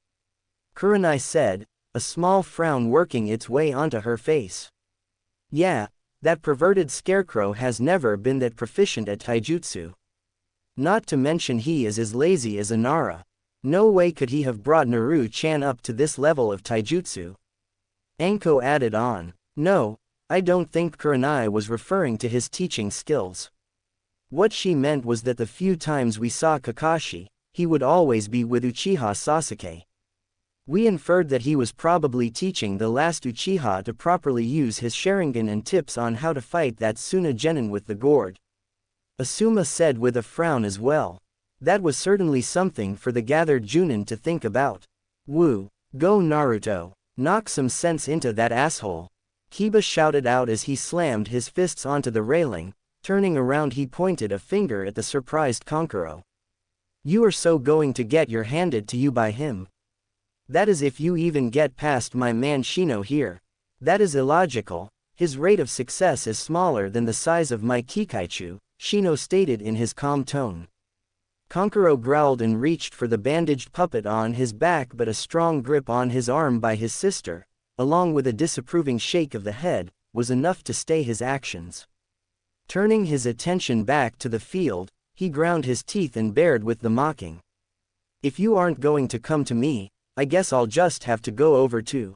Kurenai said, a small frown working its way onto her face. "Yeah, that perverted scarecrow has never been that proficient at taijutsu. Not to mention he is as lazy as Inara. No way could he have brought Naru-chan up to this level of taijutsu." Anko added on. No, I don't think Kurenai was referring to his teaching skills. What she meant was that the few times we saw Kakashi, he would always be with Uchiha Sasuke. We inferred that he was probably teaching the last Uchiha to properly use his Sharingan and tips on how to fight that Suna Genin with the gourd. Asuma said with a frown as well. That was certainly something for the gathered Junin to think about. Woo! Go Naruto! Knock some sense into that asshole! Kiba shouted out as he slammed his fists onto the railing. Turning around, he pointed a finger at the surprised Kankuro. "You are so going to get your handed to you by him? That is if you even get past my man Shino here. That is illogical. His rate of success is smaller than the size of my Kikaichu," Shino stated in his calm tone. Kankuro growled and reached for the bandaged puppet on his back, but a strong grip on his arm by his sister, along with a disapproving shake of the head, was enough to stay his actions. Turning his attention back to the field, he ground his teeth and bared with the mocking. "If you aren't going to come to me, I guess I'll just have to go over too."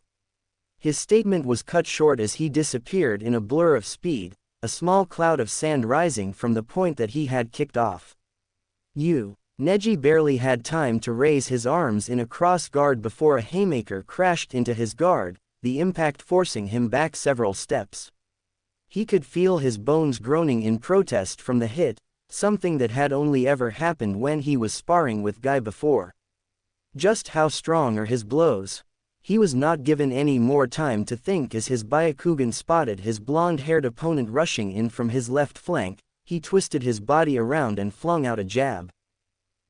His statement was cut short as he disappeared in a blur of speed, a small cloud of sand rising from the point that he had kicked off. Neji barely had time to raise his arms in a cross guard before a haymaker crashed into his guard, the impact forcing him back several steps. He could feel his bones groaning in protest from the hit, something that had only ever happened when he was sparring with Guy before. Just how strong are his blows? He was not given any more time to think as his Byakugan spotted his blonde-haired opponent rushing in from his left flank. He twisted his body around and flung out a jab.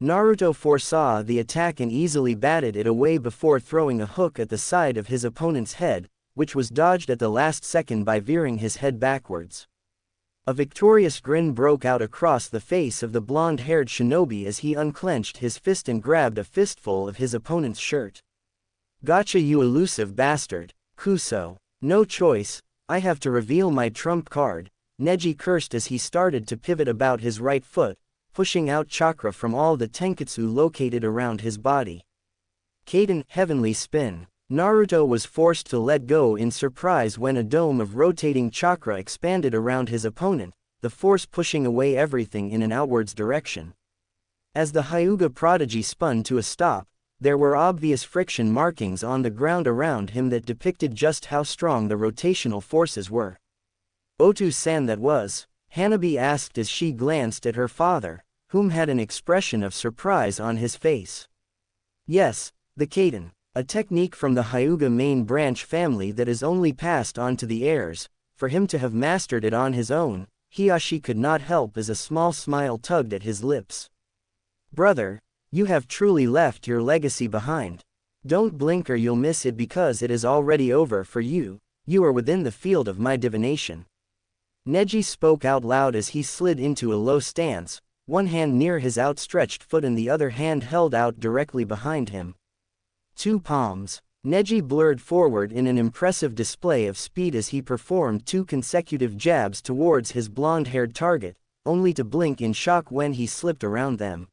Naruto foresaw the attack and easily batted it away before throwing a hook at the side of his opponent's head, which was dodged at the last second by veering his head backwards. A victorious grin broke out across the face of the blonde-haired shinobi as he unclenched his fist and grabbed a fistful of his opponent's shirt. "Gotcha, you elusive bastard, Kuso. No choice, I have to reveal my trump card," Neji cursed as he started to pivot about his right foot, pushing out chakra from all the tenketsu located around his body. Kaden, heavenly spin. Naruto was forced to let go in surprise when a dome of rotating chakra expanded around his opponent, the force pushing away everything in an outwards direction. As the Hyuga prodigy spun to a stop, there were obvious friction markings on the ground around him that depicted just how strong the rotational forces were. "Otu-san, that was?" Hanabi asked as she glanced at her father, whom had an expression of surprise on his face. "Yes, the Kaden, a technique from the Hyuga main branch family that is only passed on to the heirs. For him to have mastered it on his own, Hiyashi could not help as a small smile tugged at his lips. Brother, You have truly left your legacy behind. Don't blink or you'll miss it because it is already over for you. You are within the field of my divination. Neji spoke out loud as he slid into a low stance, one hand near his outstretched foot and the other hand held out directly behind him. 2 palms. Neji blurred forward in an impressive display of speed as he performed 2 consecutive jabs towards his blonde-haired target, only to blink in shock when he slipped around them.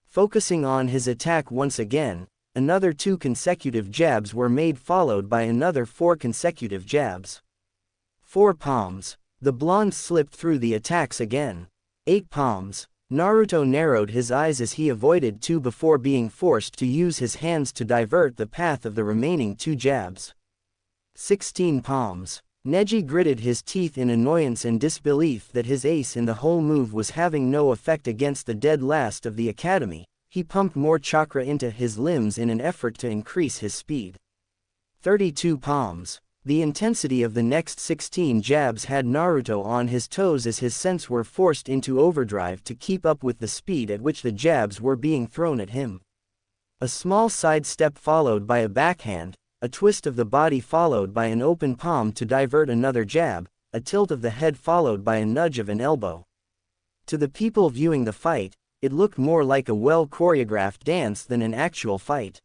Focusing on his attack once again, another 2 consecutive jabs were made followed by another 4 consecutive jabs. 4 palms. The blonde slipped through the attacks again. 8 palms. Naruto narrowed his eyes as he avoided 2 before being forced to use his hands to divert the path of the remaining 2 jabs. 16 palms. Neji gritted his teeth in annoyance and disbelief that his ace in the whole move was having no effect against the dead last of the academy. He pumped more chakra into his limbs in an effort to increase his speed. 32 palms. The intensity of the next 16 jabs had Naruto on his toes as his senses were forced into overdrive to keep up with the speed at which the jabs were being thrown at him. A small side step followed by a backhand, a twist of the body followed by an open palm to divert another jab, a tilt of the head followed by a nudge of an elbow. To the people viewing the fight, it looked more like a well-choreographed dance than an actual fight.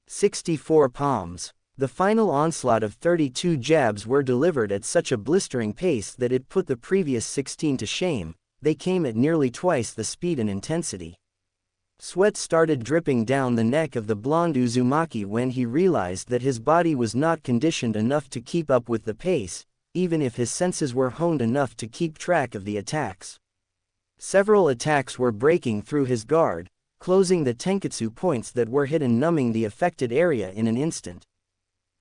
64 palms. The final onslaught of 32 jabs were delivered at such a blistering pace that it put the previous 16 to shame. They came at nearly twice the speed and intensity. Sweat started dripping down the neck of the blonde Uzumaki when he realized that his body was not conditioned enough to keep up with the pace, even if his senses were honed enough to keep track of the attacks. Several attacks were breaking through his guard, closing the tenketsu points that were hit and numbing the affected area in an instant.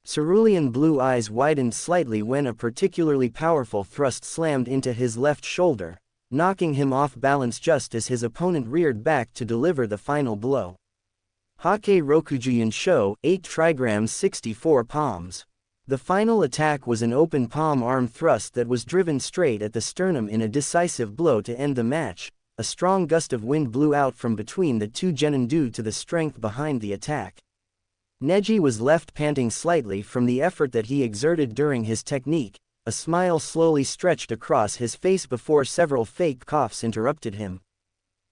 Cerulean blue eyes widened slightly when a particularly powerful thrust slammed into his left shoulder, knocking him off balance just as his opponent reared back to deliver the final blow. Hake Rokujuyan Sho, 8 trigrams 64 palms. The final attack was an open palm arm thrust that was driven straight at the sternum in a decisive blow to end the match. A strong gust of wind blew out from between the 2 genin due to the strength behind the attack. Neji was left panting slightly from the effort that he exerted during his technique. A smile slowly stretched across his face before several fake coughs interrupted him.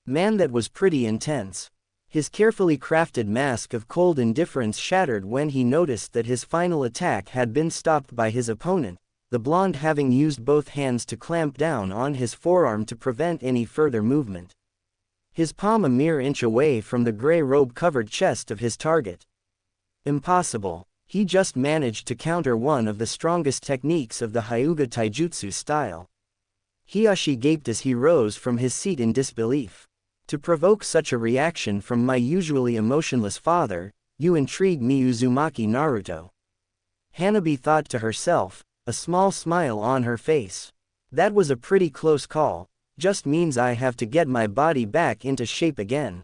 Man, that was pretty intense. His carefully crafted mask of cold indifference shattered when he noticed that his final attack had been stopped by his opponent, the blonde having used both hands to clamp down on his forearm to prevent any further movement. His palm a mere inch away from the gray robe-covered chest of his target. Impossible. He just managed to counter one of the strongest techniques of the Hyuga Taijutsu style. Hiyashi gaped as he rose from his seat in disbelief. To provoke such a reaction from my usually emotionless father, you intrigue me, Uzumaki Naruto. Hanabi thought to herself, a small smile on her face. That was a pretty close call, just means I have to get my body back into shape again.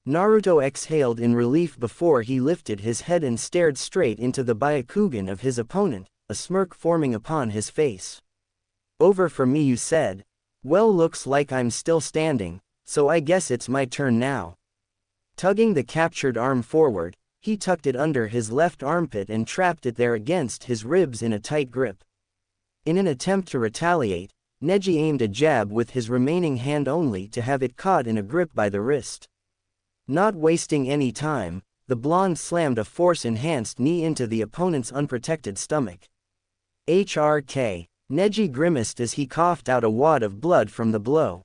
Naruto exhaled in relief before he lifted his head and stared straight into the Byakugan of his opponent, a smirk forming upon his face. Over for me, you said? Well, looks like I'm still standing, so I guess it's my turn now. Tugging the captured arm forward, he tucked it under his left armpit and trapped it there against his ribs in a tight grip. In an attempt to retaliate, Neji aimed a jab with his remaining hand only to have it caught in a grip by the wrist. Not wasting any time, the blonde slammed a force-enhanced knee into the opponent's unprotected stomach. HRK. Neji grimaced as he coughed out a wad of blood from the blow.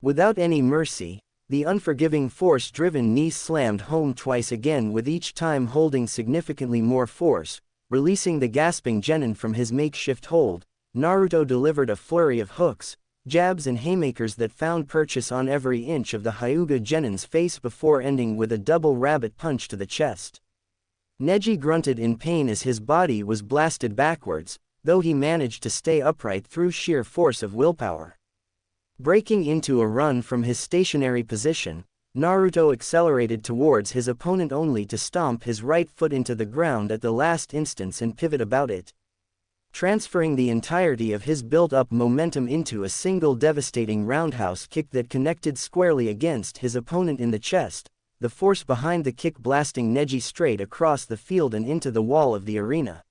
Without any mercy, the unforgiving force-driven knee slammed home twice again, with each time holding significantly more force. Releasing the gasping genin from his makeshift hold, Naruto delivered a flurry of hooks, jabs and haymakers that found purchase on every inch of the Hyuga genin's face before ending with a double rabbit punch to the chest. Neji grunted in pain as his body was blasted backwards, though he managed to stay upright through sheer force of willpower. Breaking into a run from his stationary position, Naruto accelerated towards his opponent only to stomp his right foot into the ground at the last instance and pivot about it. transferring the entirety of his built-up momentum into a single devastating roundhouse kick that connected squarely against his opponent in the chest, the force behind the kick blasting Neji straight across the field and into the wall of the arena.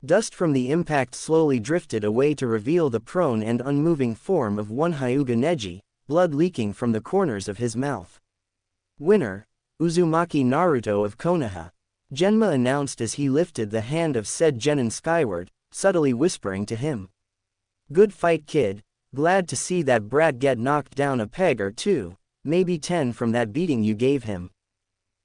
Dust from the impact slowly drifted away to reveal the prone and unmoving form of one Hyuga Neji, blood leaking from the corners of his mouth. Winner, Uzumaki Naruto of Konoha, Genma announced as he lifted the hand of said genin skyward, subtly whispering to him. Good fight, kid, glad to see that brat get knocked down a peg or two, maybe 10 from that beating you gave him.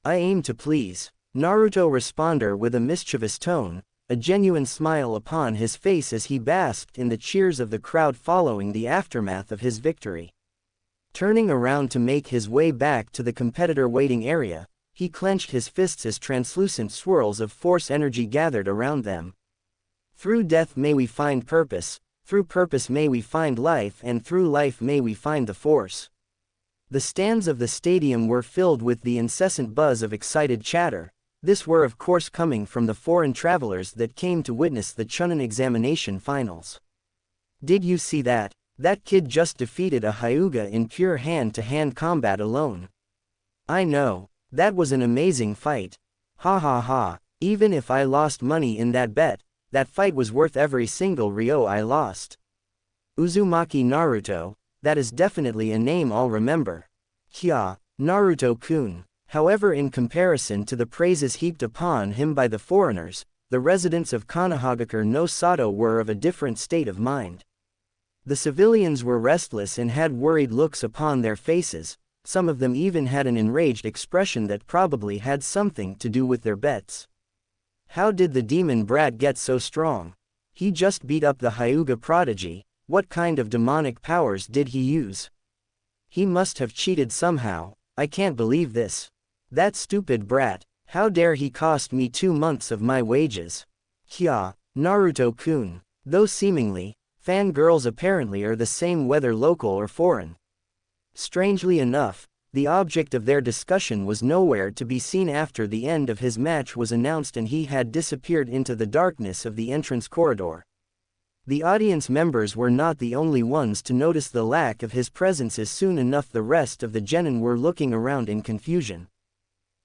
I aim to please, Naruto responded with a mischievous tone, a genuine smile upon his face as he basked in the cheers of the crowd following the aftermath of his victory. Turning around to make his way back to the competitor waiting area, he clenched his fists as translucent swirls of force energy gathered around them. Through death may we find purpose, through purpose may we find life, and through life may we find the force. The stands of the stadium were filled with the incessant buzz of excited chatter. This were of course coming from the foreign travelers that came to witness the Chunin examination finals. Did you see that? That kid just defeated a Hyuga in pure hand-to-hand combat alone. I know, that was an amazing fight. Ha ha ha, even if I lost money in that bet, that fight was worth every single ryo I lost. Uzumaki Naruto, that is definitely a name I'll remember. Kya, Naruto-kun. However, in comparison to the praises heaped upon him by the foreigners, the residents of Konohagakure no Sato were of a different state of mind. The civilians were restless and had worried looks upon their faces, some of them even had an enraged expression that probably had something to do with their bets. How did the demon brat get so strong? He just beat up the Hyuga prodigy, what kind of demonic powers did he use? He must have cheated somehow, I can't believe this. That stupid brat, how dare he cost me 2 months of my wages? Kya, Naruto-kun, though seemingly, fangirls apparently are the same whether local or foreign. Strangely enough, the object of their discussion was nowhere to be seen after the end of his match was announced and he had disappeared into the darkness of the entrance corridor. The audience members were not the only ones to notice the lack of his presence as soon enough the rest of the genin were looking around in confusion.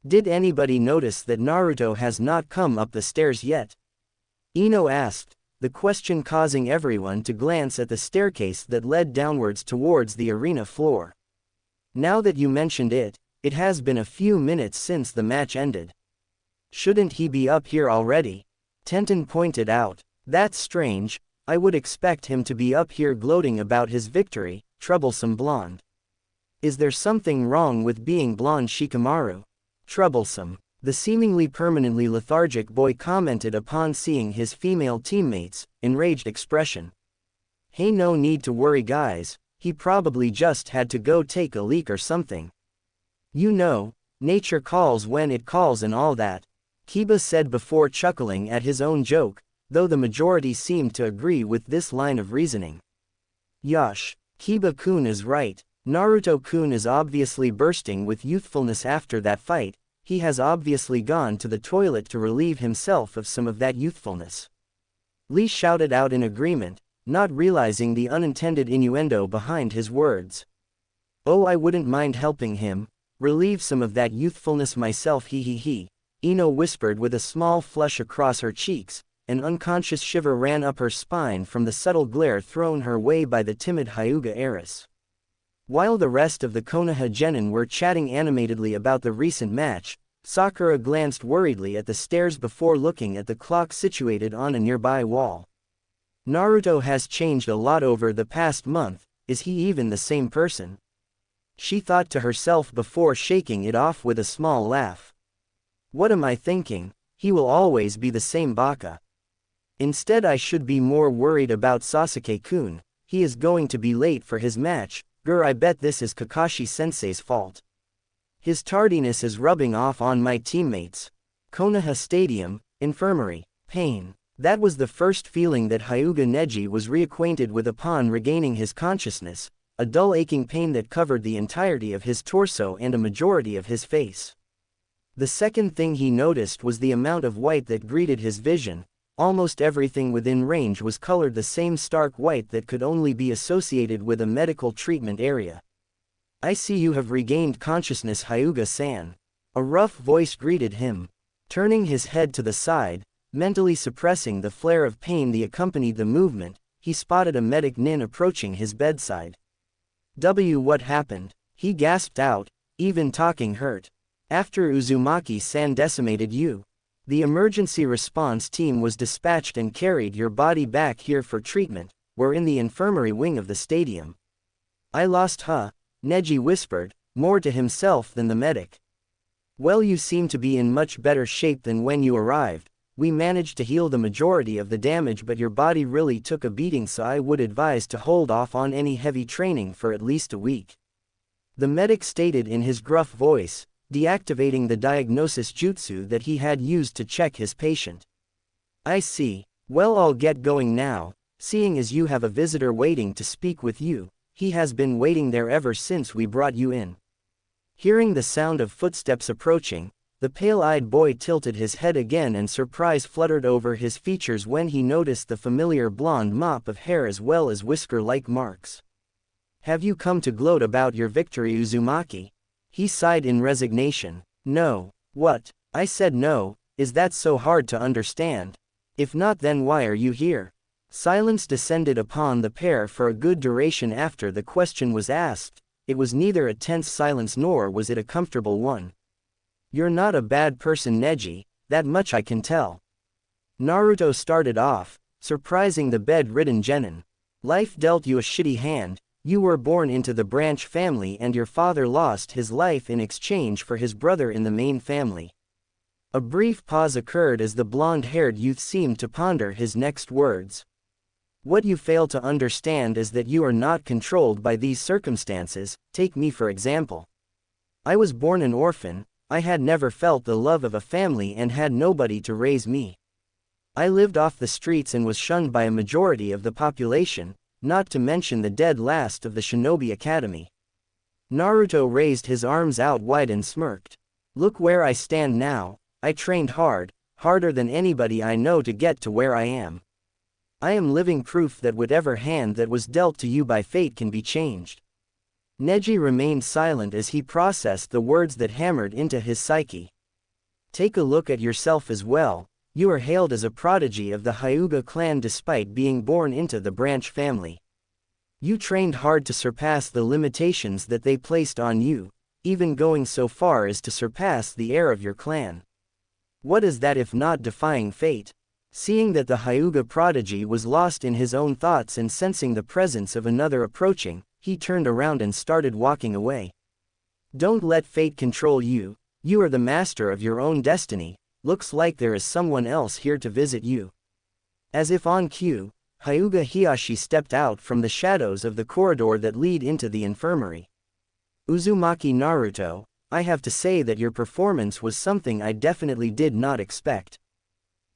Did anybody notice that Naruto has not come up the stairs yet? Ino asked, the question causing everyone to glance at the staircase that led downwards towards the arena floor. Now that you mentioned it, it has been a few minutes since the match ended. Shouldn't he be up here already? Tenten pointed out. That's strange, I would expect him to be up here gloating about his victory, troublesome blonde. Is there something wrong with being blonde, Shikamaru? Troublesome. The seemingly permanently lethargic boy commented upon seeing his female teammates' enraged expression. Hey, no need to worry guys, he probably just had to go take a leak or something. You know, nature calls when it calls and all that, Kiba said before chuckling at his own joke, though the majority seemed to agree with this line of reasoning. Yosh, Kiba-kun is right. Naruto-kun is obviously bursting with youthfulness after that fight, he has obviously gone to the toilet to relieve himself of some of that youthfulness. Lee shouted out in agreement, not realizing the unintended innuendo behind his words. Oh, I wouldn't mind helping him, relieve some of that youthfulness myself, he. Ino whispered with a small flush across her cheeks, an unconscious shiver ran up her spine from the subtle glare thrown her way by the timid Hyuga heiress. While the rest of the Konoha genin were chatting animatedly about the recent match, Sakura glanced worriedly at the stairs before looking at the clock situated on a nearby wall. Naruto has changed a lot over the past month, is he even the same person? She thought to herself before shaking it off with a small laugh. What am I thinking? He will always be the same baka. Instead I should be more worried about Sasuke-kun, he is going to be late for his match. I bet this is Kakashi-sensei's fault. His tardiness is rubbing off on my teammates. Konoha Stadium, infirmary, pain. That was the first feeling that Hyuga Neji was reacquainted with upon regaining his consciousness, a dull aching pain that covered the entirety of his torso and a majority of his face. The second thing he noticed was the amount of white that greeted his vision, Almost everything within range was colored the same stark white that could only be associated with a medical treatment area. I see you have regained consciousness, Hyuga-san. A rough voice greeted him. Turning his head to the side, mentally suppressing the flare of pain that accompanied the movement, he spotted a medic nin approaching his bedside. What happened? He gasped out, even talking hurt. After Uzumaki-san decimated you, the emergency response team was dispatched and carried your body back here for treatment. We're in the infirmary wing of the stadium. I lost Neji whispered, more to himself than the medic. Well, you seem to be in much better shape than when you arrived. We managed to heal the majority of the damage, but your body really took a beating, so I would advise to hold off on any heavy training for at least a week. The medic stated in his gruff voice, deactivating the diagnosis jutsu that he had used to check his patient. I see. Well, I'll get going now, seeing as you have a visitor waiting to speak with you. He has been waiting there ever since we brought you in. Hearing the sound of footsteps approaching, the pale-eyed boy tilted his head again and surprise fluttered over his features when he noticed the familiar blonde mop of hair as well as whisker-like marks. Have you come to gloat about your victory, Uzumaki? He sighed in resignation. No. What? I said no. Is that so hard to understand? If not, then why are you here? Silence descended upon the pair for a good duration after the question was asked. It was neither a tense silence nor was it a comfortable one. You're not a bad person, Neji, that much I can tell. Naruto started off, surprising the bed-ridden genin. Life dealt you a shitty hand. You were born into the branch family and your father lost his life in exchange for his brother in the main family. A brief pause occurred as the blonde-haired youth seemed to ponder his next words. What you fail to understand is that you are not controlled by these circumstances. Take me for example. I was born an orphan. I had never felt the love of a family and had nobody to raise me. I lived off the streets and was shunned by a majority of the population, not to mention the dead last of the Shinobi Academy. Naruto raised his arms out wide and smirked. Look where I stand now. I trained hard, harder than anybody I know to get to where I am. I am living proof that whatever hand that was dealt to you by fate can be changed. Neji remained silent as he processed the words that hammered into his psyche. Take a look at yourself as well. You are hailed as a prodigy of the Hyuga clan despite being born into the branch family. You trained hard to surpass the limitations that they placed on you, even going so far as to surpass the heir of your clan. What is that if not defying fate? Seeing that the Hyuga prodigy was lost in his own thoughts and sensing the presence of another approaching, he turned around and started walking away. Don't let fate control you. You are the master of your own destiny. Looks like there is someone else here to visit you. As if on cue, Hyuga Hiyashi stepped out from the shadows of the corridor that lead into the infirmary. Uzumaki Naruto, I have to say that your performance was something I definitely did not expect.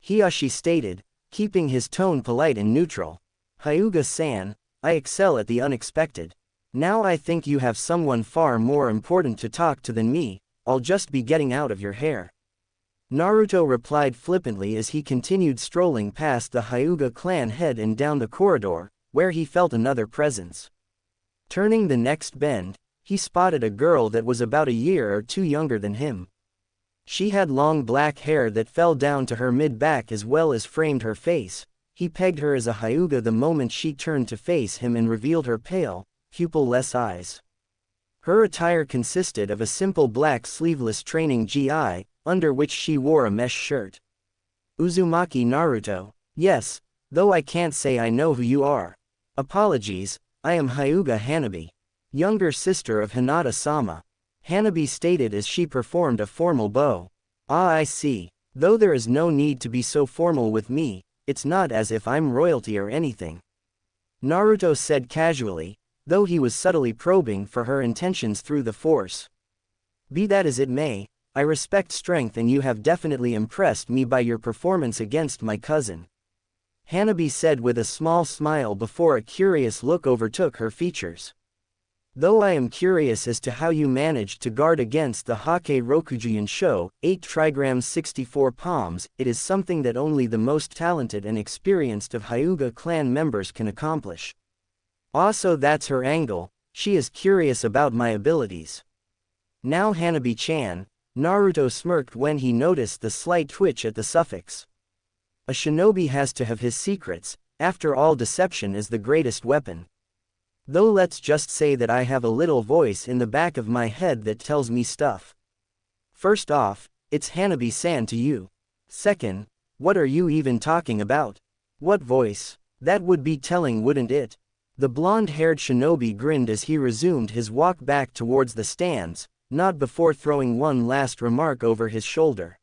Hiyashi stated, keeping his tone polite and neutral. Hyuga-san, I excel at the unexpected. Now I think you have someone far more important to talk to than me. I'll just be getting out of your hair. Naruto replied flippantly as he continued strolling past the Hyuga clan head and down the corridor, where he felt another presence. Turning the next bend, he spotted a girl that was about a year or two younger than him. She had long black hair that fell down to her mid-back as well as framed her face. He pegged her as a Hyuga the moment she turned to face him and revealed her pale, pupil-less eyes. Her attire consisted of a simple black sleeveless training gi, under which she wore a mesh shirt. Uzumaki Naruto, yes, though I can't say I know who you are. Apologies, I am Hyuga Hanabi, younger sister of Hinata-sama. Hanabi stated as she performed a formal bow. Ah, I see. Though there is no need to be so formal with me, it's not as if I'm royalty or anything. Naruto said casually, though he was subtly probing for her intentions through the force. Be that as it may, I respect strength and you have definitely impressed me by your performance against my cousin. Hanabi said with a small smile before a curious look overtook her features. Though I am curious as to how you managed to guard against the Hake Rokujuyan show, 8 trigrams 64 palms, it is something that only the most talented and experienced of Hyuga clan members can accomplish. Also, that's her angle, she is curious about my abilities. Now Hanabi-chan, Naruto smirked when he noticed the slight twitch at the suffix. A shinobi has to have his secrets, after all deception is the greatest weapon. Though let's just say that I have a little voice in the back of my head that tells me stuff. First off, it's Hanabi-san to you. Second, what are you even talking about? What voice? That would be telling, wouldn't it? The blonde-haired shinobi grinned as he resumed his walk back towards the stands, not before throwing one last remark over his shoulder.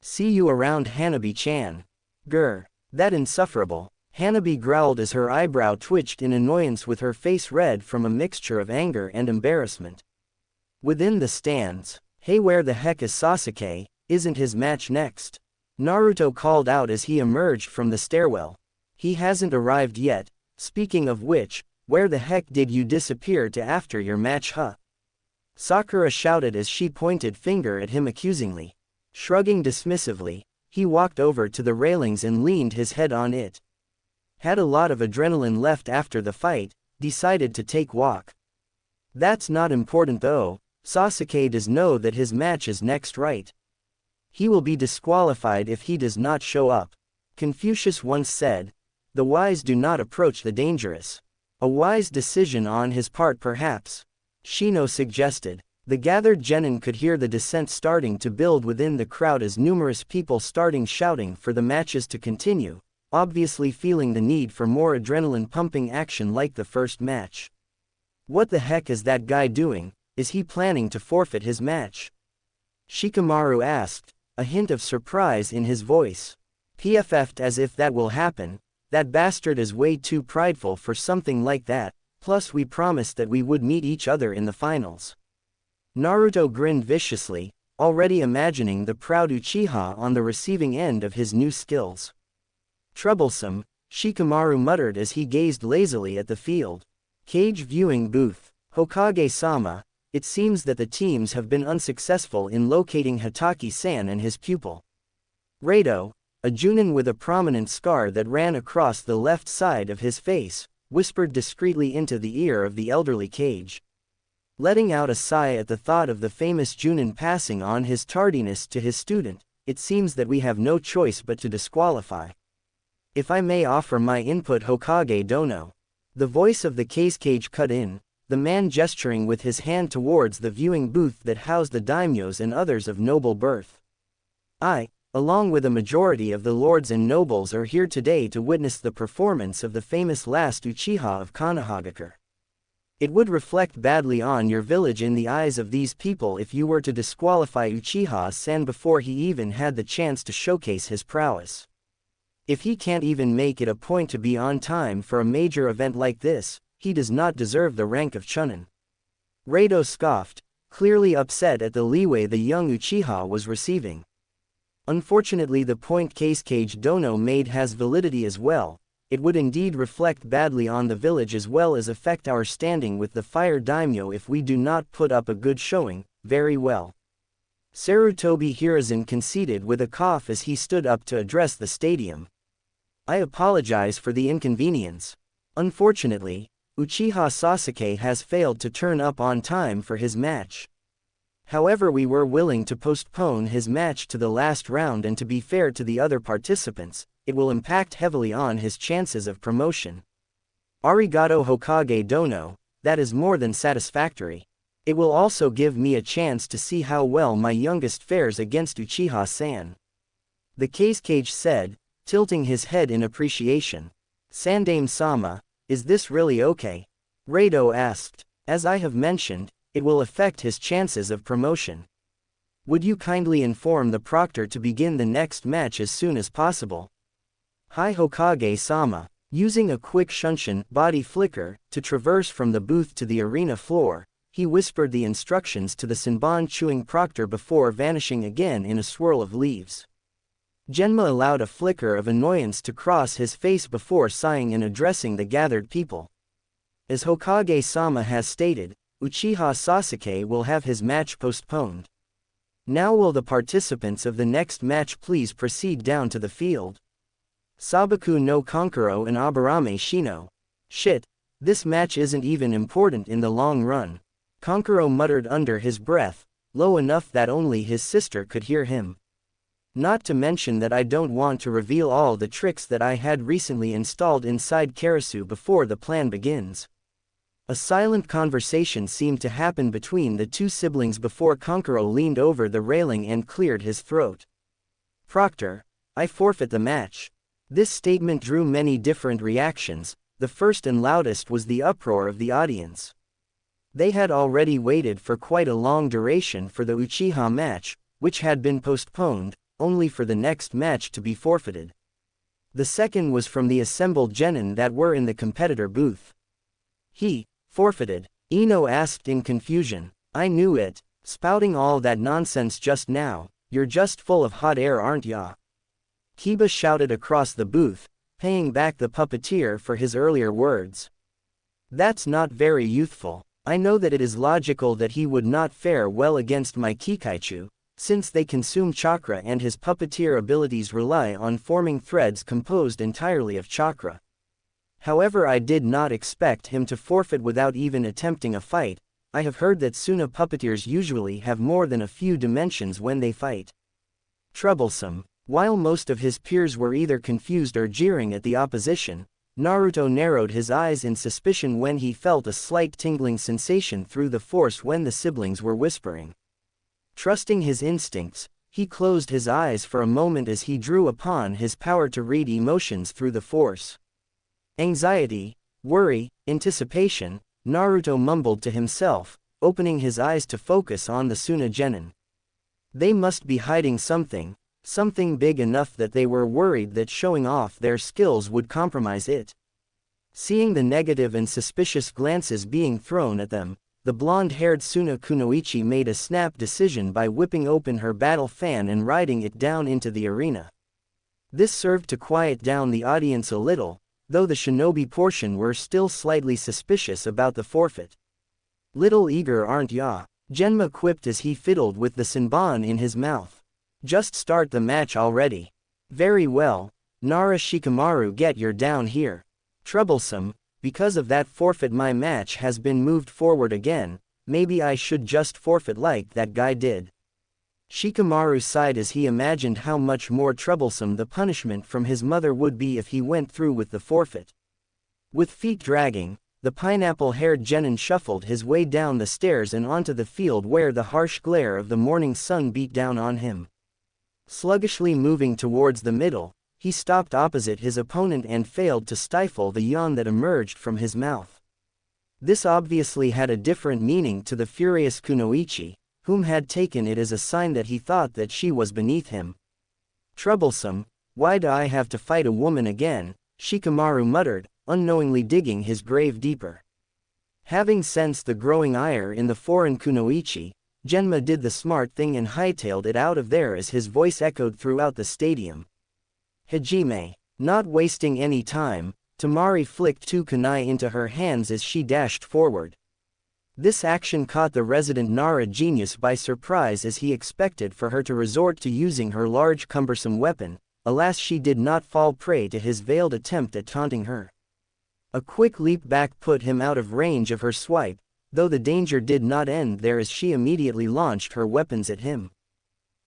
See you around, Hanabi-chan. Grr. That insufferable. Hanabi growled as her eyebrow twitched in annoyance with her face red from a mixture of anger and embarrassment. Within the stands, hey, where the heck is Sasuke? Isn't his match next? Naruto called out as he emerged from the stairwell. He hasn't arrived yet. Speaking of which, where the heck did you disappear to after your match, huh? Sakura shouted as she pointed finger at him accusingly. Shrugging dismissively, he walked over to the railings and leaned his head on it. Had a lot of adrenaline left after the fight, decided to take walk. That's not important though, Sasuke does know that his match is next, right? He will be disqualified if he does not show up. Confucius once said, "The wise do not approach the dangerous." A wise decision on his part perhaps. Shino suggested. The gathered genin could hear the dissent starting to build within the crowd as numerous people starting shouting for the matches to continue, obviously feeling the need for more adrenaline-pumping action like the first match. What the heck is that guy doing? Is he planning to forfeit his match? Shikamaru asked, a hint of surprise in his voice. PFF'd as if that will happen. That bastard is way too prideful for something like that, plus we promised that we would meet each other in the finals. Naruto grinned viciously, already imagining the proud Uchiha on the receiving end of his new skills. Troublesome, Shikamaru muttered as he gazed lazily at the field. Cage viewing booth. Hokage-sama, it seems that the teams have been unsuccessful in locating Hataki-san and his pupil. Rado, a Junin with a prominent scar that ran across the left side of his face, whispered discreetly into the ear of the elderly Cage. Letting out a sigh at the thought of the famous Junin passing on his tardiness to his student, it seems that we have no choice but to disqualify. If I may offer my input, Hokage Dono. The voice of the Cage cut in, the man gesturing with his hand towards the viewing booth that housed the daimyos and others of noble birth. I, along with a majority of the lords and nobles, are here today to witness the performance of the famous last Uchiha of Konohagakure. It would reflect badly on your village in the eyes of these people if you were to disqualify Uchiha-san before he even had the chance to showcase his prowess. If he can't even make it a point to be on time for a major event like this, he does not deserve the rank of Chunin. Rado scoffed, clearly upset at the leeway the young Uchiha was receiving. Unfortunately, the point Cage Dono made has validity as well. It would indeed reflect badly on the village as well as affect our standing with the Fire Daimyo if we do not put up a good showing. Very well. Sarutobi Hiruzen conceded with a cough as he stood up to address the stadium. I apologize for the inconvenience. Unfortunately, Uchiha Sasuke has failed to turn up on time for his match. However, we were willing to postpone his match to the last round, and to be fair to the other participants, it will impact heavily on his chances of promotion. Arigato Hokage Dono, that is more than satisfactory. It will also give me a chance to see how well my youngest fares against Uchiha-san. The Cage said, tilting his head in appreciation. Sandame-sama, is this really okay? Rado asked. As I have mentioned, it will affect his chances of promotion. Would you kindly inform the proctor to begin the next match as soon as possible? Hi Hokage-sama. Using a quick shunshin body flicker to traverse from the booth to the arena floor, he whispered the instructions to the Senbon chewing proctor before vanishing again in a swirl of leaves. Genma allowed a flicker of annoyance to cross his face before sighing and addressing the gathered people. As Hokage-sama has stated, Uchiha Sasuke will have his match postponed. Now will the participants of the next match please proceed down to the field? Sabaku no Kankuro and Aburame Shino. Shit, this match isn't even important in the long run. Kankuro muttered under his breath, low enough that only his sister could hear him. Not to mention that I don't want to reveal all the tricks that I had recently installed inside Karasu before the plan begins. A silent conversation seemed to happen between the two siblings before Kankuro leaned over the railing and cleared his throat. Proctor, I forfeit the match. This statement drew many different reactions. The first and loudest was the uproar of the audience. They had already waited for quite a long duration for the Uchiha match, which had been postponed, only for the next match to be forfeited. The second was from the assembled genin that were in the competitor booth. Forfeited? Ino asked in confusion. I knew it, spouting all that nonsense just now, you're just full of hot air aren't ya? Kiba shouted across the booth, paying back the puppeteer for his earlier words. That's not very youthful. I know that it is logical that he would not fare well against my Kikaichu, since they consume chakra and his puppeteer abilities rely on forming threads composed entirely of chakra. However, I did not expect him to forfeit without even attempting a fight. I have heard that Suna puppeteers usually have more than a few dimensions when they fight. Troublesome. While most of his peers were either confused or jeering at the opposition, Naruto narrowed his eyes in suspicion when he felt a slight tingling sensation through the force when the siblings were whispering. Trusting his instincts, he closed his eyes for a moment as he drew upon his power to read emotions through the force. Anxiety, worry, anticipation, Naruto mumbled to himself, opening his eyes to focus on the Suna genin. They must be hiding something big enough that they were worried that showing off their skills would compromise it. Seeing the negative and suspicious glances being thrown at them, the blonde-haired Suna Kunoichi made a snap decision by whipping open her battle fan and riding it down into the arena. This served to quiet down the audience a little, though the shinobi portion were still slightly suspicious about the forfeit. Little eager aren't ya? Genma quipped as he fiddled with the senbon in his mouth. Just start the match already. Very well, Nara Shikamaru, get your down here. Troublesome, because of that forfeit my match has been moved forward again, maybe I should just forfeit like that guy did. Shikamaru sighed as he imagined how much more troublesome the punishment from his mother would be if he went through with the forfeit. With feet dragging, the pineapple-haired genin shuffled his way down the stairs and onto the field where the harsh glare of the morning sun beat down on him. Sluggishly moving towards the middle, he stopped opposite his opponent and failed to stifle the yawn that emerged from his mouth. This obviously had a different meaning to the furious Kunoichi, whom had taken it as a sign that he thought that she was beneath him. Troublesome, why do I have to fight a woman again? Shikamaru muttered, unknowingly digging his grave deeper. Having sensed the growing ire in the foreign Kunoichi, Genma did the smart thing and hightailed it out of there as his voice echoed throughout the stadium. Hajime. Not wasting any time, Tamari flicked two kunai into her hands as she dashed forward. This action caught the resident Nara genius by surprise, as he expected for her to resort to using her large cumbersome weapon. Alas, she did not fall prey to his veiled attempt at taunting her. A quick leap back put him out of range of her swipe, though the danger did not end there as she immediately launched her weapons at him.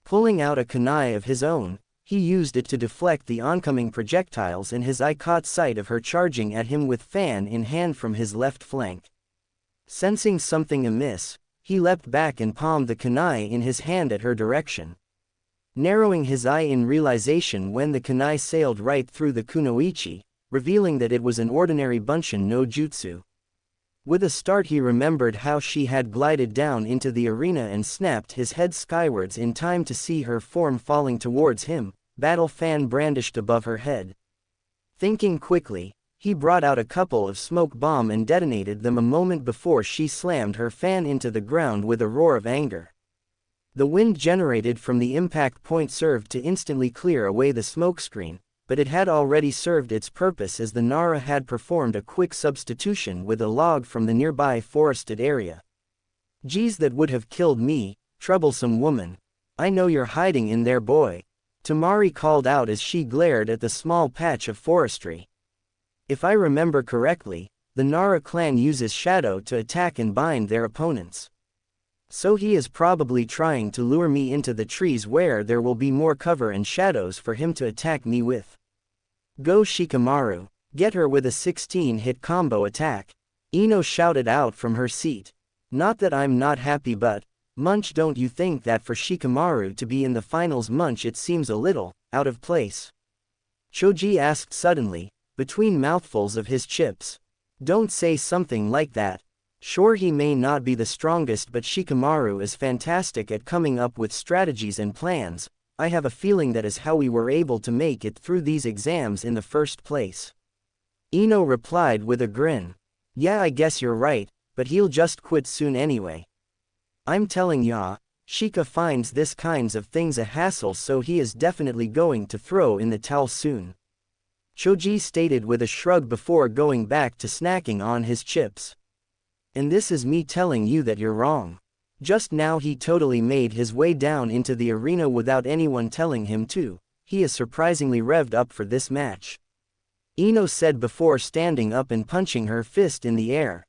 Pulling out a kunai of his own, he used it to deflect the oncoming projectiles, and his eye caught sight of her charging at him with fan in hand from his left flank. Sensing something amiss, he leapt back and palmed the kunai in his hand at her direction. Narrowing his eye in realization when the kunai sailed right through the kunoichi, revealing that it was an ordinary bunshin no jutsu. With a start he remembered how she had glided down into the arena and snapped his head skywards in time to see her form falling towards him, battle fan brandished above her head. Thinking quickly, he brought out a couple of smoke bomb and detonated them a moment before she slammed her fan into the ground with a roar of anger. The wind generated from the impact point served to instantly clear away the smokescreen, but it had already served its purpose as the Nara had performed a quick substitution with a log from the nearby forested area. Geez, that would have killed me, troublesome woman. I know you're hiding in there, boy. Temari called out as she glared at the small patch of forestry. If I remember correctly, the Nara clan uses shadow to attack and bind their opponents. So he is probably trying to lure me into the trees where there will be more cover and shadows for him to attack me with. Go Shikamaru, get her with a 16-hit combo attack. Ino shouted out from her seat. Not that I'm not happy, but, Munch, don't you think that for Shikamaru to be in the finals? Munch, it seems a little out of place. Choji asked suddenly, between mouthfuls of his chips. Don't say something like that. Sure, he may not be the strongest, but Shikamaru is fantastic at coming up with strategies and plans. I have a feeling that is how we were able to make it through these exams in the first place. Ino replied with a grin. Yeah, I guess you're right, but he'll just quit soon anyway. I'm telling ya, Shika finds this kinds of things a hassle, so he is definitely going to throw in the towel soon. Choji stated with a shrug before going back to snacking on his chips. And this is me telling you that you're wrong. Just now he totally made his way down into the arena without anyone telling him to. He is surprisingly revved up for this match. Ino said before standing up and punching her fist in the air.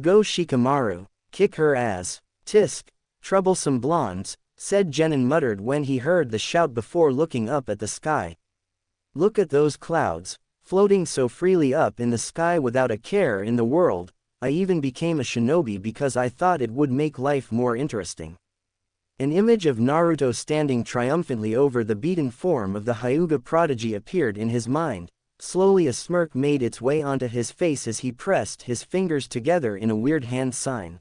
Go Shikamaru, kick her ass. Tisk, troublesome blondes, said Genin muttered when he heard the shout before looking up at the sky. Look at those clouds, floating so freely up in the sky without a care in the world. I even became a shinobi because I thought it would make life more interesting. An image of Naruto standing triumphantly over the beaten form of the Hyuga prodigy appeared in his mind. Slowly a smirk made its way onto his face as he pressed his fingers together in a weird hand sign.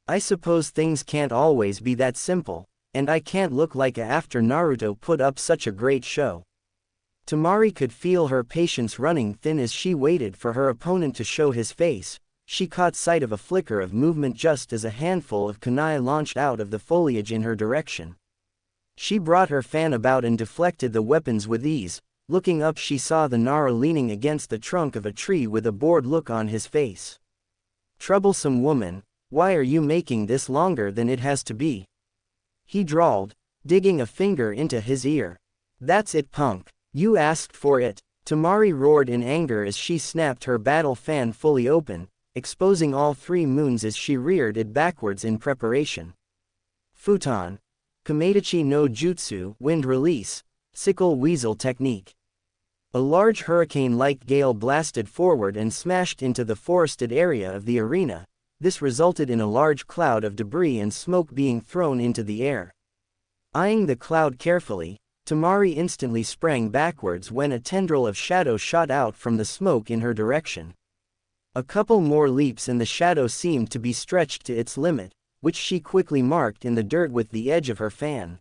I suppose things can't always be that simple, and I can't look like a after Naruto put up such a great show. Temari could feel her patience running thin as she waited for her opponent to show his face. She caught sight of a flicker of movement just as a handful of kunai launched out of the foliage in her direction. She brought her fan about and deflected the weapons with ease. Looking up, she saw the Nara leaning against the trunk of a tree with a bored look on his face. Troublesome woman, why are you making this longer than it has to be? He drawled, digging a finger into his ear. That's it, punk. You asked for it. Temari roared in anger as she snapped her battle fan fully open, exposing all three moons as she reared it backwards in preparation. Futon. Kamedachi no Jutsu, wind release, sickle weasel technique. A large hurricane-like gale blasted forward and smashed into the forested area of the arena. This resulted in a large cloud of debris and smoke being thrown into the air. Eyeing the cloud carefully, Temari instantly sprang backwards when a tendril of shadow shot out from the smoke in her direction. A couple more leaps and the shadow seemed to be stretched to its limit, which she quickly marked in the dirt with the edge of her fan.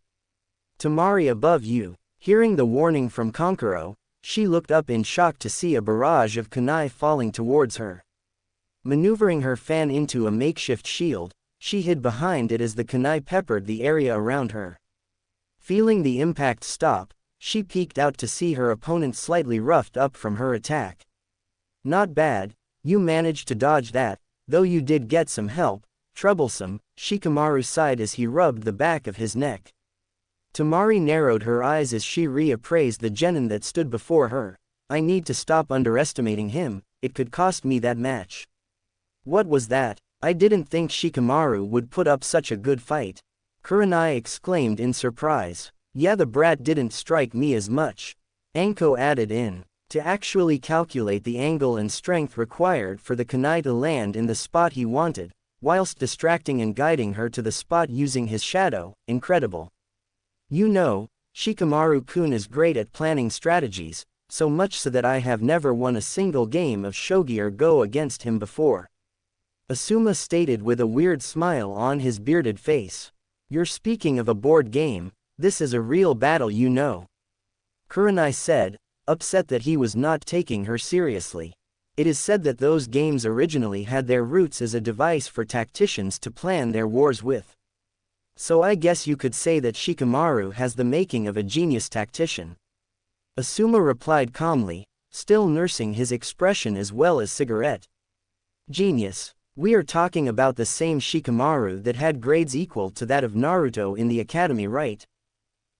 Temari, above you. Hearing the warning from Kankuro, she looked up in shock to see a barrage of kunai falling towards her. Maneuvering her fan into a makeshift shield, she hid behind it as the kunai peppered the area around her. Feeling the impact stop, she peeked out to see her opponent slightly roughed up from her attack. Not bad, you managed to dodge that, though you did get some help. Troublesome, Shikamaru sighed as he rubbed the back of his neck. Temari narrowed her eyes as she reappraised the genin that stood before her. I need to stop underestimating him, it could cost me that match. What was that? I didn't think Shikamaru would put up such a good fight. Kurenai exclaimed in surprise. Yeah, the brat didn't strike me as much. Anko added in. To actually calculate the angle and strength required for the kunai to land in the spot he wanted, whilst distracting and guiding her to the spot using his shadow, incredible. You know, Shikamaru-kun is great at planning strategies, so much so that I have never won a single game of shogi or go against him before. Asuma stated with a weird smile on his bearded face. You're speaking of a board game, this is a real battle, you know. Kurenai said, upset that he was not taking her seriously. It is said that those games originally had their roots as a device for tacticians to plan their wars with. So I guess you could say that Shikamaru has the making of a genius tactician. Asuma replied calmly, still nursing his expression as well as cigarette. Genius. We are talking about the same Shikamaru that had grades equal to that of Naruto in the academy, right?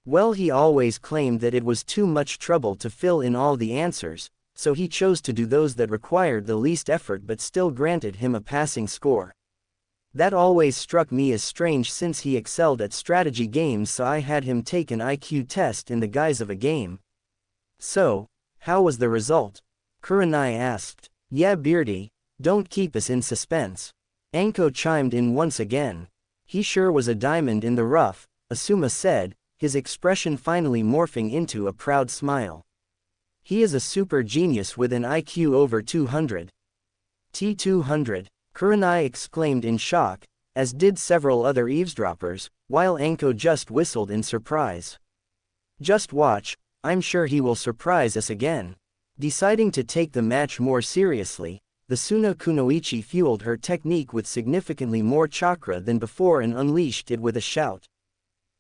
Well, he always claimed that it was too much trouble to fill in all the answers, so he chose to do those that required the least effort but still granted him a passing score. That always struck me as strange since he excelled at strategy games, so I had him take an IQ test in the guise of a game. So, how was the result? Kurenai asked. Yeah, Beardy, don't keep us in suspense. Anko chimed in once again. He sure was a diamond in the rough, Asuma said, his expression finally morphing into a proud smile. He is a super genius with an IQ over 200. T200. Kurenai exclaimed in shock, as did several other eavesdroppers, while Anko just whistled in surprise. Just watch, I'm sure he will surprise us again. Deciding to take the match more seriously, the Suna Kunoichi fueled her technique with significantly more chakra than before and unleashed it with a shout.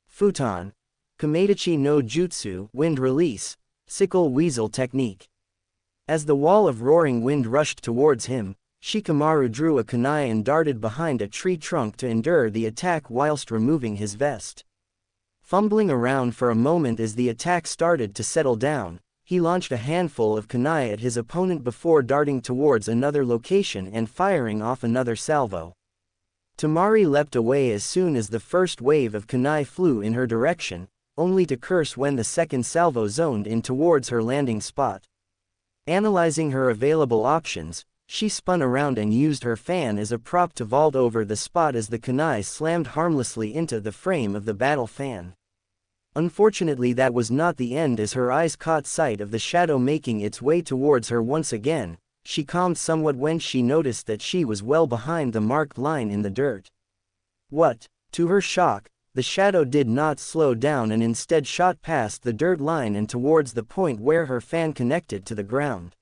Futon. Kameidachi no Jutsu, Wind Release, Sickle Weasel Technique. As the wall of roaring wind rushed towards him, Shikamaru drew a kunai and darted behind a tree trunk to endure the attack whilst removing his vest. Fumbling around for a moment as the attack started to settle down, he launched a handful of kunai at his opponent before darting towards another location and firing off another salvo. Tamari leapt away as soon as the first wave of kunai flew in her direction, only to curse when the second salvo zoned in towards her landing spot. Analyzing her available options, she spun around and used her fan as a prop to vault over the spot as the kunai slammed harmlessly into the frame of the battle fan. Unfortunately, that was not the end as her eyes caught sight of the shadow making its way towards her once again. She calmed somewhat when she noticed that she was well behind the marked line in the dirt. What? To her shock, the shadow did not slow down and instead shot past the dirt line and towards the point where her fan connected to the ground.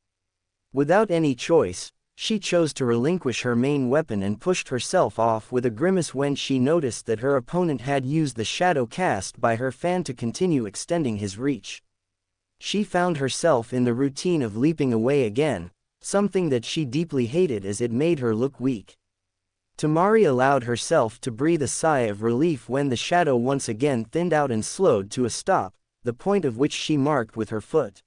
Without any choice, she chose to relinquish her main weapon and pushed herself off with a grimace when she noticed that her opponent had used the shadow cast by her fan to continue extending his reach. She found herself in the routine of leaping away again, something that she deeply hated as it made her look weak. Tamari allowed herself to breathe a sigh of relief when the shadow once again thinned out and slowed to a stop, the point of which she marked with her foot.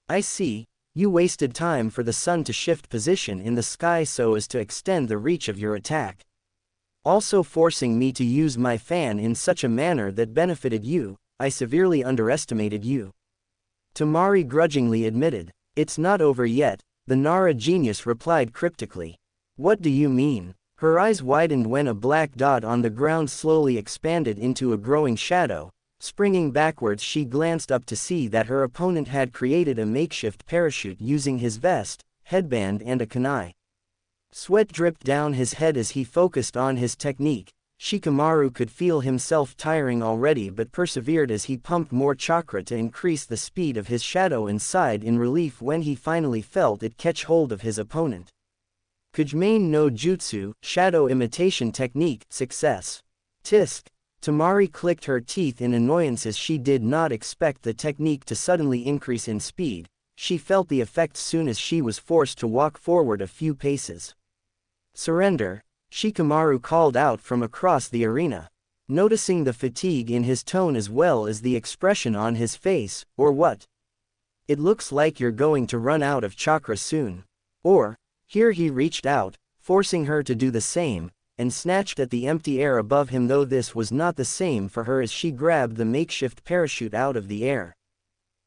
I see. You wasted time for the sun to shift position in the sky so as to extend the reach of your attack. Also forcing me to use my fan in such a manner that benefited you. I severely underestimated you. Tamari grudgingly admitted. It's not over yet, the Nara genius replied cryptically. What do you mean? Her eyes widened when a black dot on the ground slowly expanded into a growing shadow. Springing backwards, she glanced up to see that her opponent had created a makeshift parachute using his vest, headband and a kunai. Sweat dripped down his head as he focused on his technique. Shikamaru could feel himself tiring already but persevered as he pumped more chakra to increase the speed of his shadow and sighed in relief when he finally felt it catch hold of his opponent. Kujumain no Jutsu, Shadow Imitation Technique, Success. Tisk. Tamari clicked her teeth in annoyance as she did not expect the technique to suddenly increase in speed. She felt the effect soon as she was forced to walk forward a few paces. Surrender, Shikamaru called out from across the arena. Noticing the fatigue in his tone as well as the expression on his face, or what? It looks like you're going to run out of chakra soon. Or, here he reached out, forcing her to do the same, and snatched at the empty air above him, though this was not the same for her as she grabbed the makeshift parachute out of the air.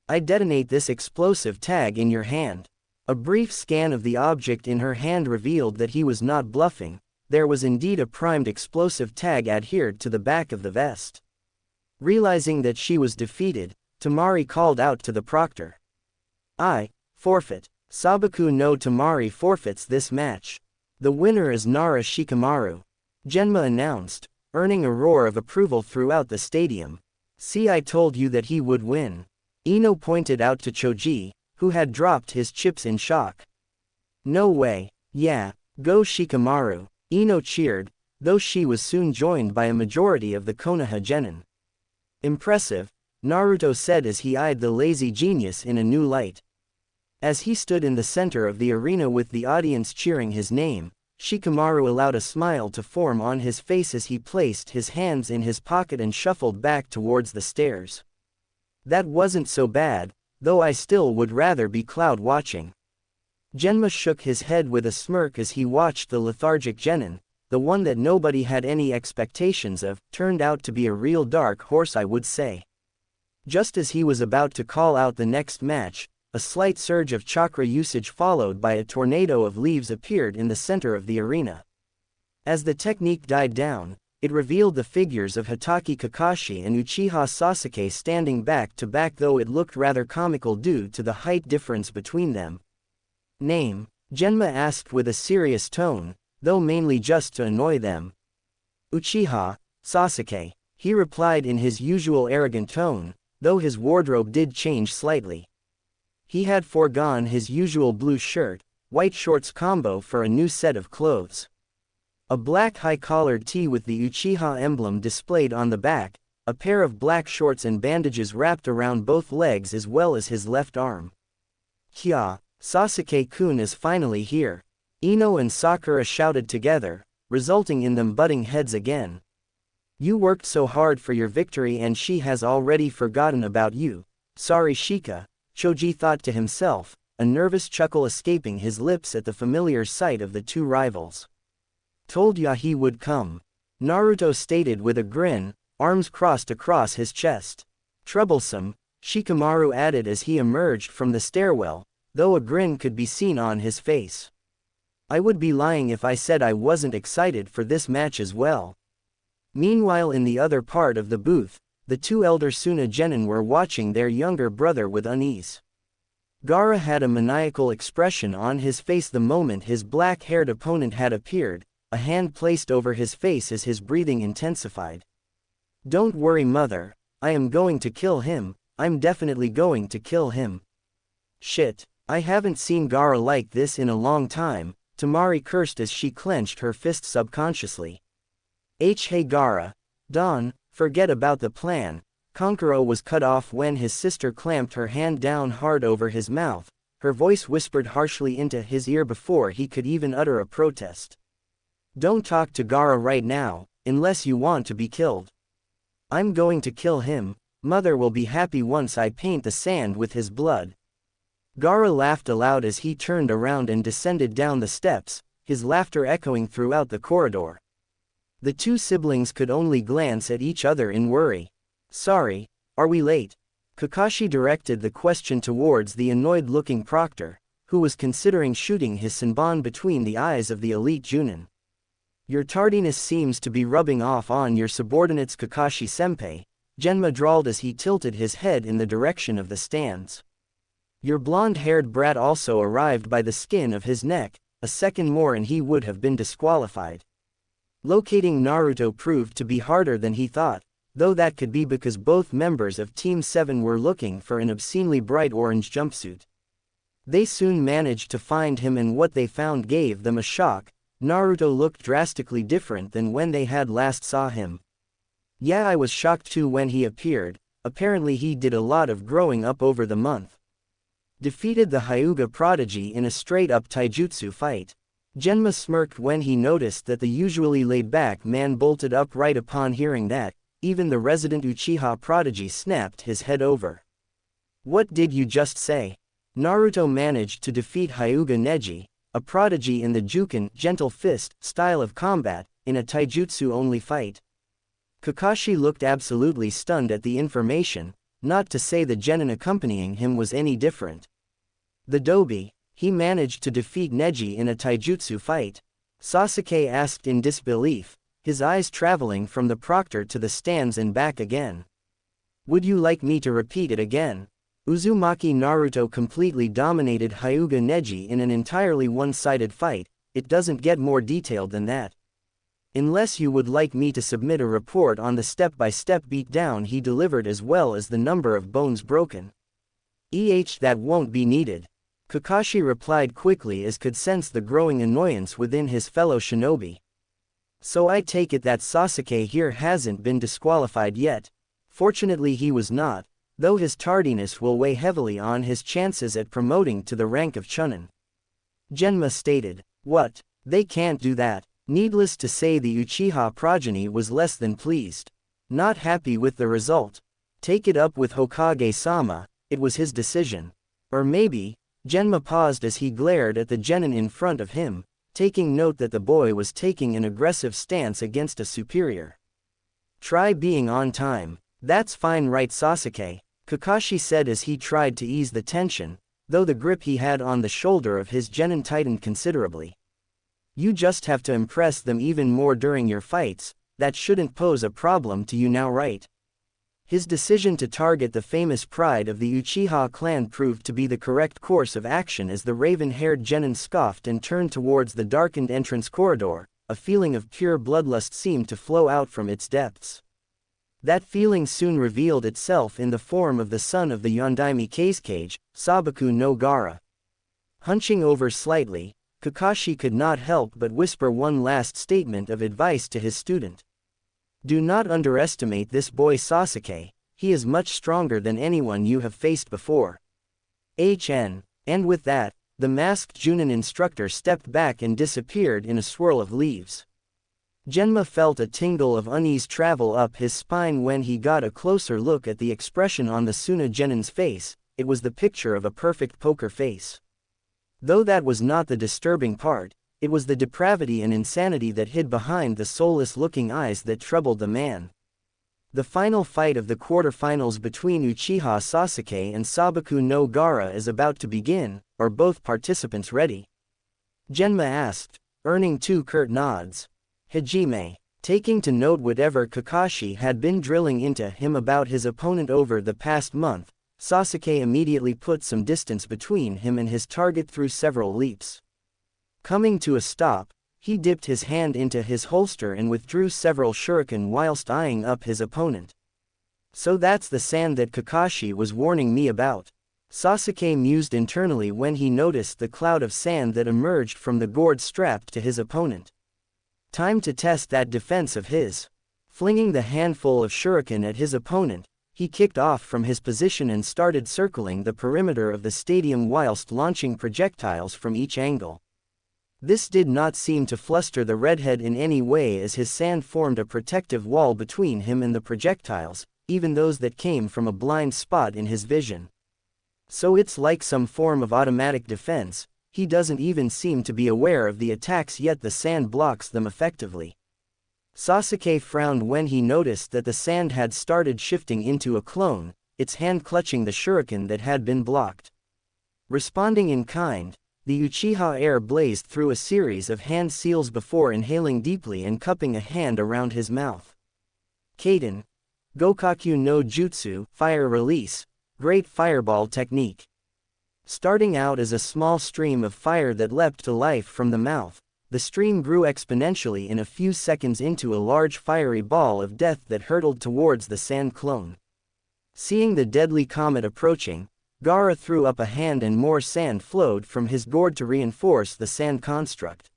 I detonate this explosive tag in your hand. A brief scan of the object in her hand revealed that he was not bluffing. There was indeed a primed explosive tag adhered to the back of the vest. Realizing that she was defeated, Tamari called out to the proctor. I forfeit. Sabaku no Tamari forfeits this match. The winner is Nara Shikamaru, Genma announced, earning a roar of approval throughout the stadium. See, I told you that he would win. Ino pointed out to Choji, who had dropped his chips in shock. No way. Yeah, go Shikamaru, Ino cheered, though she was soon joined by a majority of the Konoha genin. Impressive. Naruto said as he eyed the lazy genius in a new light. As he stood in the center of the arena with the audience cheering his name, Shikamaru allowed a smile to form on his face as he placed his hands in his pocket and shuffled back towards the stairs. That wasn't so bad, though I still would rather be cloud watching. Genma shook his head with a smirk as he watched the lethargic genin, the one that nobody had any expectations of, turned out to be a real dark horse, I would say. Just as he was about to call out the next match, a slight surge of chakra usage followed by a tornado of leaves appeared in the center of the arena. As the technique died down, it revealed the figures of Hatake Kakashi and Uchiha Sasuke standing back to back, though it looked rather comical due to the height difference between them. Name? Genma asked with a serious tone, though mainly just to annoy them. Uchiha Sasuke, he replied in his usual arrogant tone, though his wardrobe did change slightly. He had foregone his usual blue shirt, white shorts combo for a new set of clothes. A black high-collared tee with the Uchiha emblem displayed on the back, a pair of black shorts and bandages wrapped around both legs as well as his left arm. Kya, Sasuke-kun is finally here, Ino and Sakura shouted together, resulting in them butting heads again. You worked so hard for your victory and she has already forgotten about you. Sorry Shika, Choji thought to himself, a nervous chuckle escaping his lips at the familiar sight of the two rivals. Told ya he would come, Naruto stated with a grin, arms crossed across his chest. Troublesome, Shikamaru added as he emerged from the stairwell, though a grin could be seen on his face. I would be lying if I said I wasn't excited for this match as well. Meanwhile, in the other part of the booth, the two elder Suna genin were watching their younger brother with unease. Gaara had a maniacal expression on his face the moment his black-haired opponent had appeared, a hand placed over his face as his breathing intensified. Don't worry mother, I am going to kill him, I'm definitely going to kill him. Shit, I haven't seen Gaara like this in a long time, Tamari cursed as she clenched her fist subconsciously. Hey Gaara, Don, forget about the plan. Kankuro was cut off when his sister clamped her hand down hard over his mouth, her voice whispered harshly into his ear before he could even utter a protest. Don't talk to Gaara right now, unless you want to be killed. I'm going to kill him, mother will be happy once I paint the sand with his blood. Gaara laughed aloud as he turned around and descended down the steps, his laughter echoing throughout the corridor. The two siblings could only glance at each other in worry. Sorry, are we late? Kakashi directed the question towards the annoyed-looking proctor, who was considering shooting his senbon between the eyes of the elite Junin. Your tardiness seems to be rubbing off on your subordinates, Kakashi-senpai, Genma drawled as he tilted his head in the direction of the stands. Your blonde-haired brat also arrived by the skin of his neck, a second more and he would have been disqualified. Locating Naruto proved to be harder than he thought, though that could be because both members of Team 7 were looking for an obscenely bright orange jumpsuit. They soon managed to find him and what they found gave them a shock. Naruto looked drastically different than when they had last saw him. Yeah, I was shocked too when he appeared, apparently he did a lot of growing up over the month. Defeated the Hyuga prodigy in a straight-up taijutsu fight. Genma smirked when he noticed that the usually laid-back man bolted up right upon hearing that. Even the resident Uchiha prodigy snapped his head over. What did you just say? Naruto managed to defeat Hyuga Neji, a prodigy in the Juken gentle fist style of combat, in a taijutsu-only fight. Kakashi looked absolutely stunned at the information, not to say the genin accompanying him was any different. The Dobi, he managed to defeat Neji in a taijutsu fight? Sasuke asked in disbelief, his eyes traveling from the proctor to the stands and back again. Would you like me to repeat it again? Uzumaki Naruto completely dominated Hyuga Neji in an entirely one-sided fight, it doesn't get more detailed than that. Unless you would like me to submit a report on the step-by-step beatdown he delivered as well as the number of bones broken. That won't be needed. Kakashi replied quickly as could sense the growing annoyance within his fellow shinobi. So I take it that Sasuke here hasn't been disqualified yet. Fortunately he was not, though his tardiness will weigh heavily on his chances at promoting to the rank of Chunin. Genma stated. What? They can't do that. Needless to say, the Uchiha progeny was less than pleased. Not happy with the result. Take it up with Hokage-sama, it was his decision. Or maybe, Genma paused as he glared at the genin in front of him, taking note that the boy was taking an aggressive stance against a superior. Try being on time. That's fine, right, Sasuke? Kakashi said as he tried to ease the tension, though the grip he had on the shoulder of his genin tightened considerably. You just have to impress them even more during your fights, that shouldn't pose a problem to you now, right? His decision to target the famous pride of the Uchiha clan proved to be the correct course of action as the raven-haired genin scoffed and turned towards the darkened entrance corridor. A feeling of pure bloodlust seemed to flow out from its depths. That feeling soon revealed itself in the form of the son of the Yondaime Kazekage, Sabaku no Gaara. Hunching over slightly, Kakashi could not help but whisper one last statement of advice to his student. Do not underestimate this boy Sasuke, he is much stronger than anyone you have faced before. And with that, the masked Junin instructor stepped back and disappeared in a swirl of leaves. Genma felt a tingle of unease travel up his spine when he got a closer look at the expression on the Suna genin's face. It was the picture of a perfect poker face. Though that was not the disturbing part, it was the depravity and insanity that hid behind the soulless-looking eyes that troubled the man. The final fight of the quarterfinals between Uchiha Sasuke and Sabaku no Gaara is about to begin. Are both participants ready? Genma asked, earning 2 curt nods. Hajime, taking to note whatever Kakashi had been drilling into him about his opponent over the past month, Sasuke immediately put some distance between him and his target through several leaps. Coming to a stop, he dipped his hand into his holster and withdrew several shuriken whilst eyeing up his opponent. So that's the sand that Kakashi was warning me about. Sasuke mused internally when he noticed the cloud of sand that emerged from the gourd strapped to his opponent. Time to test that defense of his. Flinging the handful of shuriken at his opponent, he kicked off from his position and started circling the perimeter of the stadium whilst launching projectiles from each angle. This did not seem to fluster the redhead in any way as his sand formed a protective wall between him and the projectiles, even those that came from a blind spot in his vision. So it's like some form of automatic defense, he doesn't even seem to be aware of the attacks yet the sand blocks them effectively. Sasuke frowned when he noticed that the sand had started shifting into a clone, its hand clutching the shuriken that had been blocked. Responding in kind, the Uchiha heir blazed through a series of hand seals before inhaling deeply and cupping a hand around his mouth. Kaden. Gokaku no Jutsu, Fire Release. Great Fireball Technique. Starting out as a small stream of fire that leapt to life from the mouth, the stream grew exponentially in a few seconds into a large fiery ball of death that hurtled towards the sand clone. Seeing the deadly comet approaching, Gaara threw up a hand and more sand flowed from his gourd to reinforce the sand construct.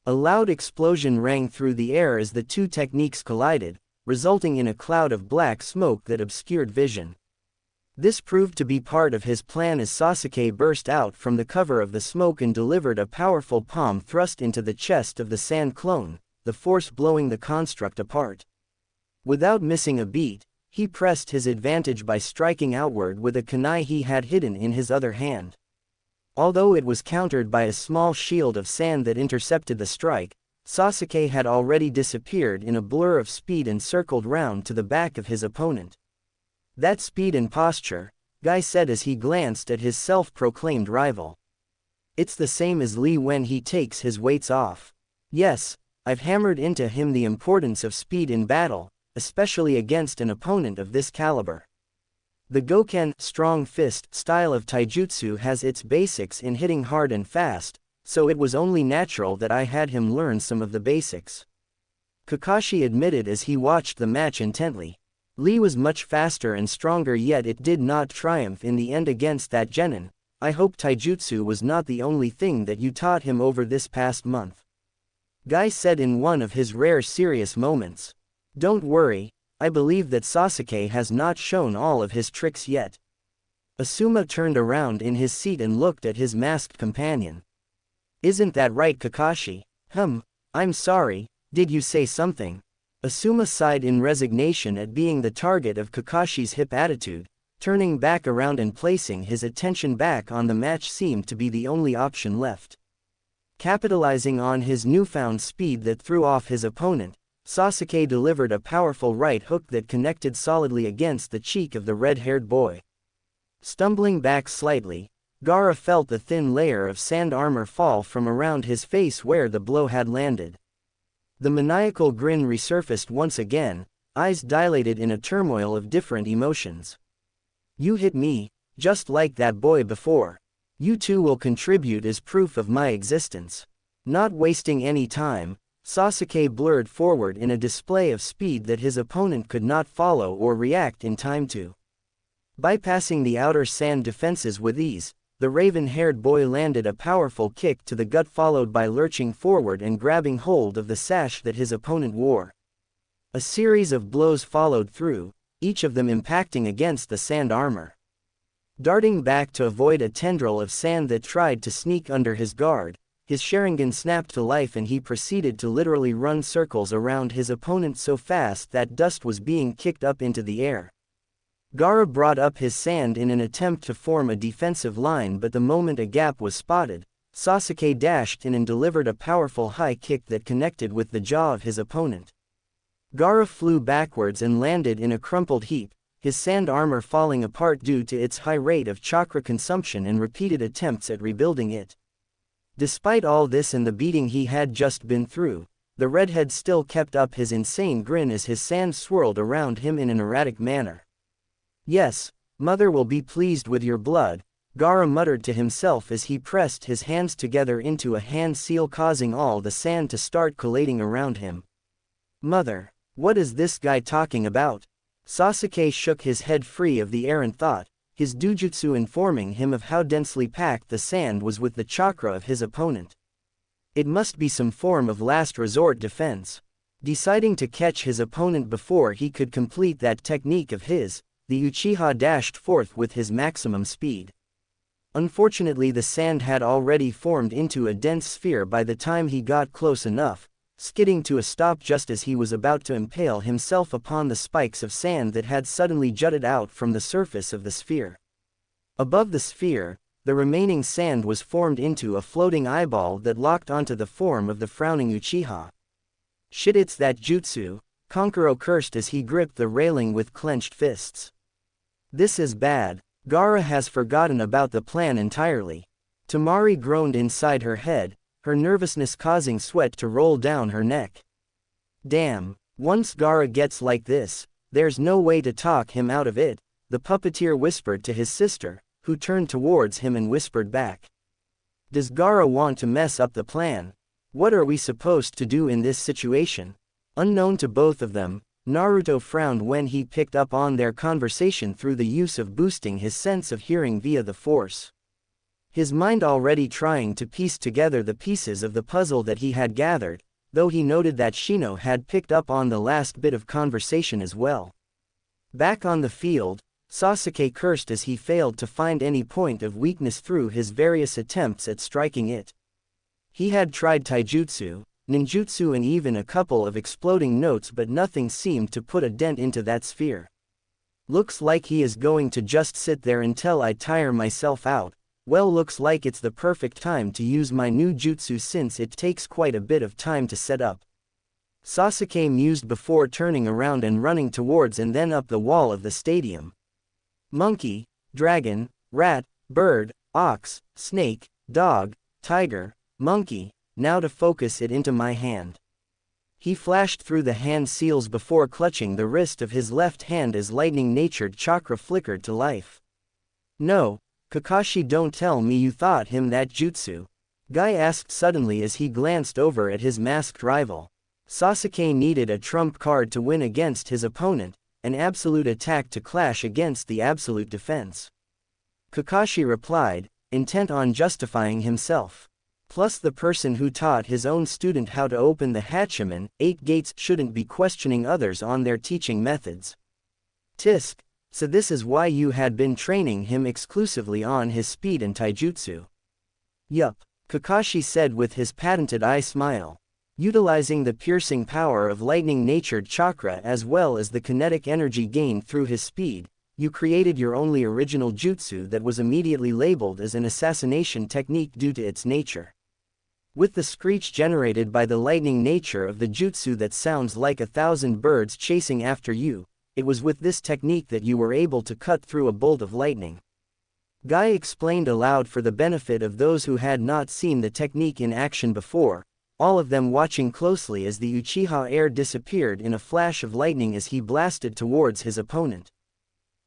A loud explosion rang through the air as the two techniques collided, resulting in a cloud of black smoke that obscured vision. This proved to be part of his plan as Sasuke burst out from the cover of the smoke and delivered a powerful palm thrust into the chest of the sand clone, the force blowing the construct apart. Without missing a beat, he pressed his advantage by striking outward with a kunai he had hidden in his other hand. Although it was countered by a small shield of sand that intercepted the strike, Sasuke had already disappeared in a blur of speed and circled round to the back of his opponent. That speed and posture, Guy said as he glanced at his self-proclaimed rival. It's the same as Lee when he takes his weights off. Yes, I've hammered into him the importance of speed in battle, especially against an opponent of this caliber. The Goken strong fist style of taijutsu has its basics in hitting hard and fast, so it was only natural that I had him learn some of the basics. Kakashi admitted as he watched the match intently. Lee was much faster and stronger, yet it did not triumph in the end against that genin. I hope taijutsu was not the only thing that you taught him over this past month. Guy said in one of his rare serious moments. Don't worry, I believe that Sasuke has not shown all of his tricks yet. Asuma turned around in his seat and looked at his masked companion. Isn't that right, Kakashi? I'm sorry, did you say something? Asuma sighed in resignation at being the target of Kakashi's hip attitude. Turning back around and placing his attention back on the match seemed to be the only option left. Capitalizing on his newfound speed that threw off his opponent, Sasuke delivered a powerful right hook that connected solidly against the cheek of the red-haired boy. Stumbling back slightly, Gaara felt the thin layer of sand armor fall from around his face where the blow had landed. The maniacal grin resurfaced once again, eyes dilated in a turmoil of different emotions. You hit me, just like that boy before. You too will contribute as proof of my existence. Not wasting any time, Sasuke blurred forward in a display of speed that his opponent could not follow or react in time to. Bypassing the outer sand defenses with ease, the raven-haired boy landed a powerful kick to the gut followed by lurching forward and grabbing hold of the sash that his opponent wore. A series of blows followed through, each of them impacting against the sand armor. Darting back to avoid a tendril of sand that tried to sneak under his guard, his Sharingan snapped to life and he proceeded to literally run circles around his opponent so fast that dust was being kicked up into the air. Gaara brought up his sand in an attempt to form a defensive line, but the moment a gap was spotted, Sasuke dashed in and delivered a powerful high kick that connected with the jaw of his opponent. Gaara flew backwards and landed in a crumpled heap, his sand armor falling apart due to its high rate of chakra consumption and repeated attempts at rebuilding it. Despite all this and the beating he had just been through, the redhead still kept up his insane grin as his sand swirled around him in an erratic manner. Yes, mother will be pleased with your blood, Gaara muttered to himself as he pressed his hands together into a hand seal, causing all the sand to start collating around him. Mother, what is this guy talking about? Sasuke shook his head free of the errant thought, his dujutsu informing him of how densely packed the sand was with the chakra of his opponent. It must be some form of last resort defense. Deciding to catch his opponent before he could complete that technique of his, the Uchiha dashed forth with his maximum speed. Unfortunately, the sand had already formed into a dense sphere by the time he got close enough, skidding to a stop just as he was about to impale himself upon the spikes of sand that had suddenly jutted out from the surface of the sphere. Above the sphere, the remaining sand was formed into a floating eyeball that locked onto the form of the frowning Uchiha. Shit, it's that jutsu, Kankuro cursed as he gripped the railing with clenched fists. This is bad, Gaara has forgotten about the plan entirely. Temari groaned inside her head, her nervousness causing sweat to roll down her neck. Damn, once Gaara gets like this, there's no way to talk him out of it, the puppeteer whispered to his sister, who turned towards him and whispered back. Does Gaara want to mess up the plan? What are we supposed to do in this situation? Unknown to both of them, Naruto frowned when he picked up on their conversation through the use of boosting his sense of hearing via the Force. His mind already trying to piece together the pieces of the puzzle that he had gathered, though he noted that Shino had picked up on the last bit of conversation as well. Back on the field, Sasuke cursed as he failed to find any point of weakness through his various attempts at striking it. He had tried taijutsu, ninjutsu and even a couple of exploding notes, but nothing seemed to put a dent into that sphere. Looks like he is going to just sit there until I tire myself out. Well, looks like it's the perfect time to use my new jutsu since it takes quite a bit of time to set up. Sasuke mused before turning around and running towards and then up the wall of the stadium. Monkey, dragon, rat, bird, ox, snake, dog, tiger, monkey, now to focus it into my hand. He flashed through the hand seals before clutching the wrist of his left hand as lightning-natured chakra flickered to life. No, Kakashi, don't tell me you taught him that jutsu. Guy asked suddenly as he glanced over at his masked rival. Sasuke needed a trump card to win against his opponent, an absolute attack to clash against the absolute defense. Kakashi replied, intent on justifying himself. Plus the person who taught his own student how to open the Hachiman, 8 gates, shouldn't be questioning others on their teaching methods. Tisk. So this is why you had been training him exclusively on his speed and taijutsu. Yup, Kakashi said with his patented eye smile. Utilizing the piercing power of lightning-natured chakra as well as the kinetic energy gained through his speed, you created your only original jutsu that was immediately labeled as an assassination technique due to its nature. With the screech generated by the lightning nature of the jutsu that sounds like 1,000 birds chasing after you, it was with this technique that you were able to cut through a bolt of lightning. Guy explained aloud for the benefit of those who had not seen the technique in action before, all of them watching closely as the Uchiha heir disappeared in a flash of lightning as he blasted towards his opponent.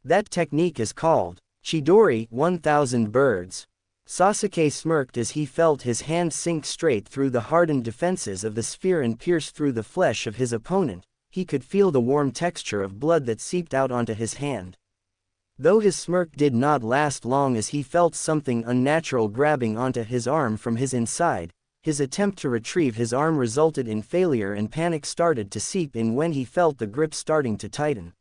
That technique is called Chidori, 1,000 birds. Sasuke smirked as he felt his hand sink straight through the hardened defenses of the sphere and pierce through the flesh of his opponent. He could feel the warm texture of blood that seeped out onto his hand. Though his smirk did not last long as he felt something unnatural grabbing onto his arm from his inside, his attempt to retrieve his arm resulted in failure and panic started to seep in when he felt the grip starting to tighten.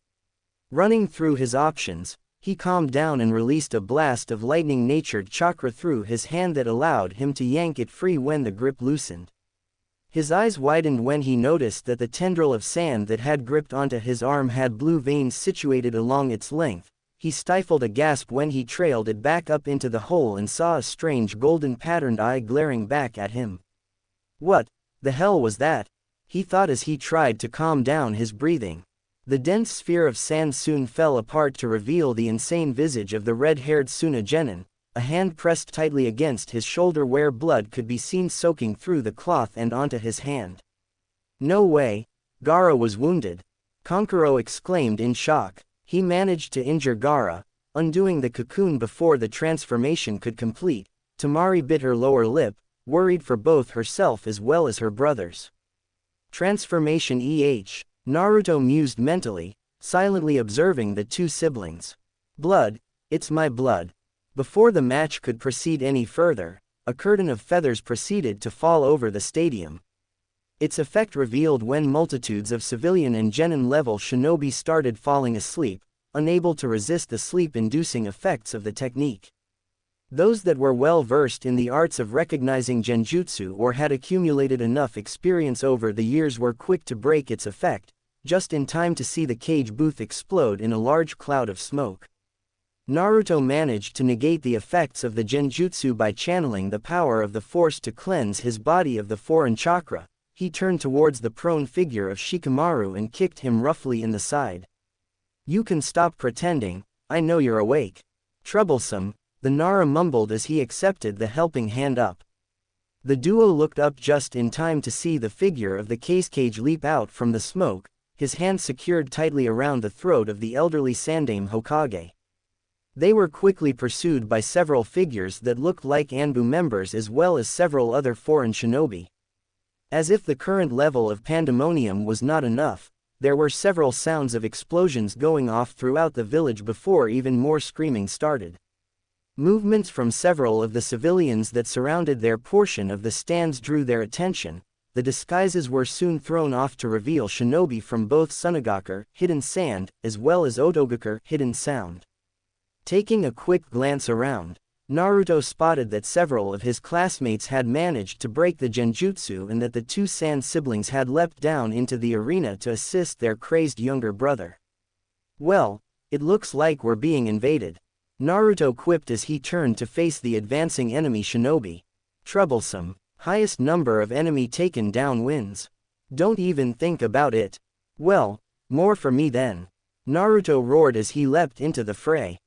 Running through his options, he calmed down and released a blast of lightning-natured chakra through his hand that allowed him to yank it free when the grip loosened. His eyes widened when he noticed that the tendril of sand that had gripped onto his arm had blue veins situated along its length. He stifled a gasp when he trailed it back up into the hole and saw a strange golden patterned eye glaring back at him. What the hell was that? He thought as he tried to calm down his breathing. The dense sphere of sand soon fell apart to reveal the insane visage of the red-haired Tsunagenin, a hand pressed tightly against his shoulder where blood could be seen soaking through the cloth and onto his hand. No way, Gaara was wounded. Kankuro exclaimed in shock. He managed to injure Gaara, undoing the cocoon before the transformation could complete. Temari bit her lower lip, worried for both herself as well as her brothers. Transformation Naruto mused mentally, silently observing the two siblings. Blood, it's my blood. Before the match could proceed any further, a curtain of feathers proceeded to fall over the stadium. Its effect revealed when multitudes of civilian and genin-level shinobi started falling asleep, unable to resist the sleep-inducing effects of the technique. Those that were well versed in the arts of recognizing genjutsu or had accumulated enough experience over the years were quick to break its effect, just in time to see the cage booth explode in a large cloud of smoke. Naruto managed to negate the effects of the genjutsu by channeling the power of the force to cleanse his body of the foreign chakra. He turned towards the prone figure of Shikamaru and kicked him roughly in the side. You can stop pretending, I know you're awake. Troublesome, the Nara mumbled as he accepted the helping hand up. The duo looked up just in time to see the figure of the cage leap out from the smoke, his hand secured tightly around the throat of the elderly Sandaime Hokage. They were quickly pursued by several figures that looked like Anbu members as well as several other foreign shinobi. As if the current level of pandemonium was not enough, there were several sounds of explosions going off throughout the village before even more screaming started. Movements from several of the civilians that surrounded their portion of the stands drew their attention. The disguises were soon thrown off to reveal shinobi from both Sunagaker, hidden sand, as well as Otogaker, hidden sound. Taking a quick glance around, Naruto spotted that several of his classmates had managed to break the genjutsu and that the two Sand siblings had leapt down into the arena to assist their crazed younger brother. Well, it looks like we're being invaded, Naruto quipped as he turned to face the advancing enemy shinobi. Troublesome, highest number of enemy taken down wins. Don't even think about it. Well, more for me then. Naruto roared as he leapt into the fray.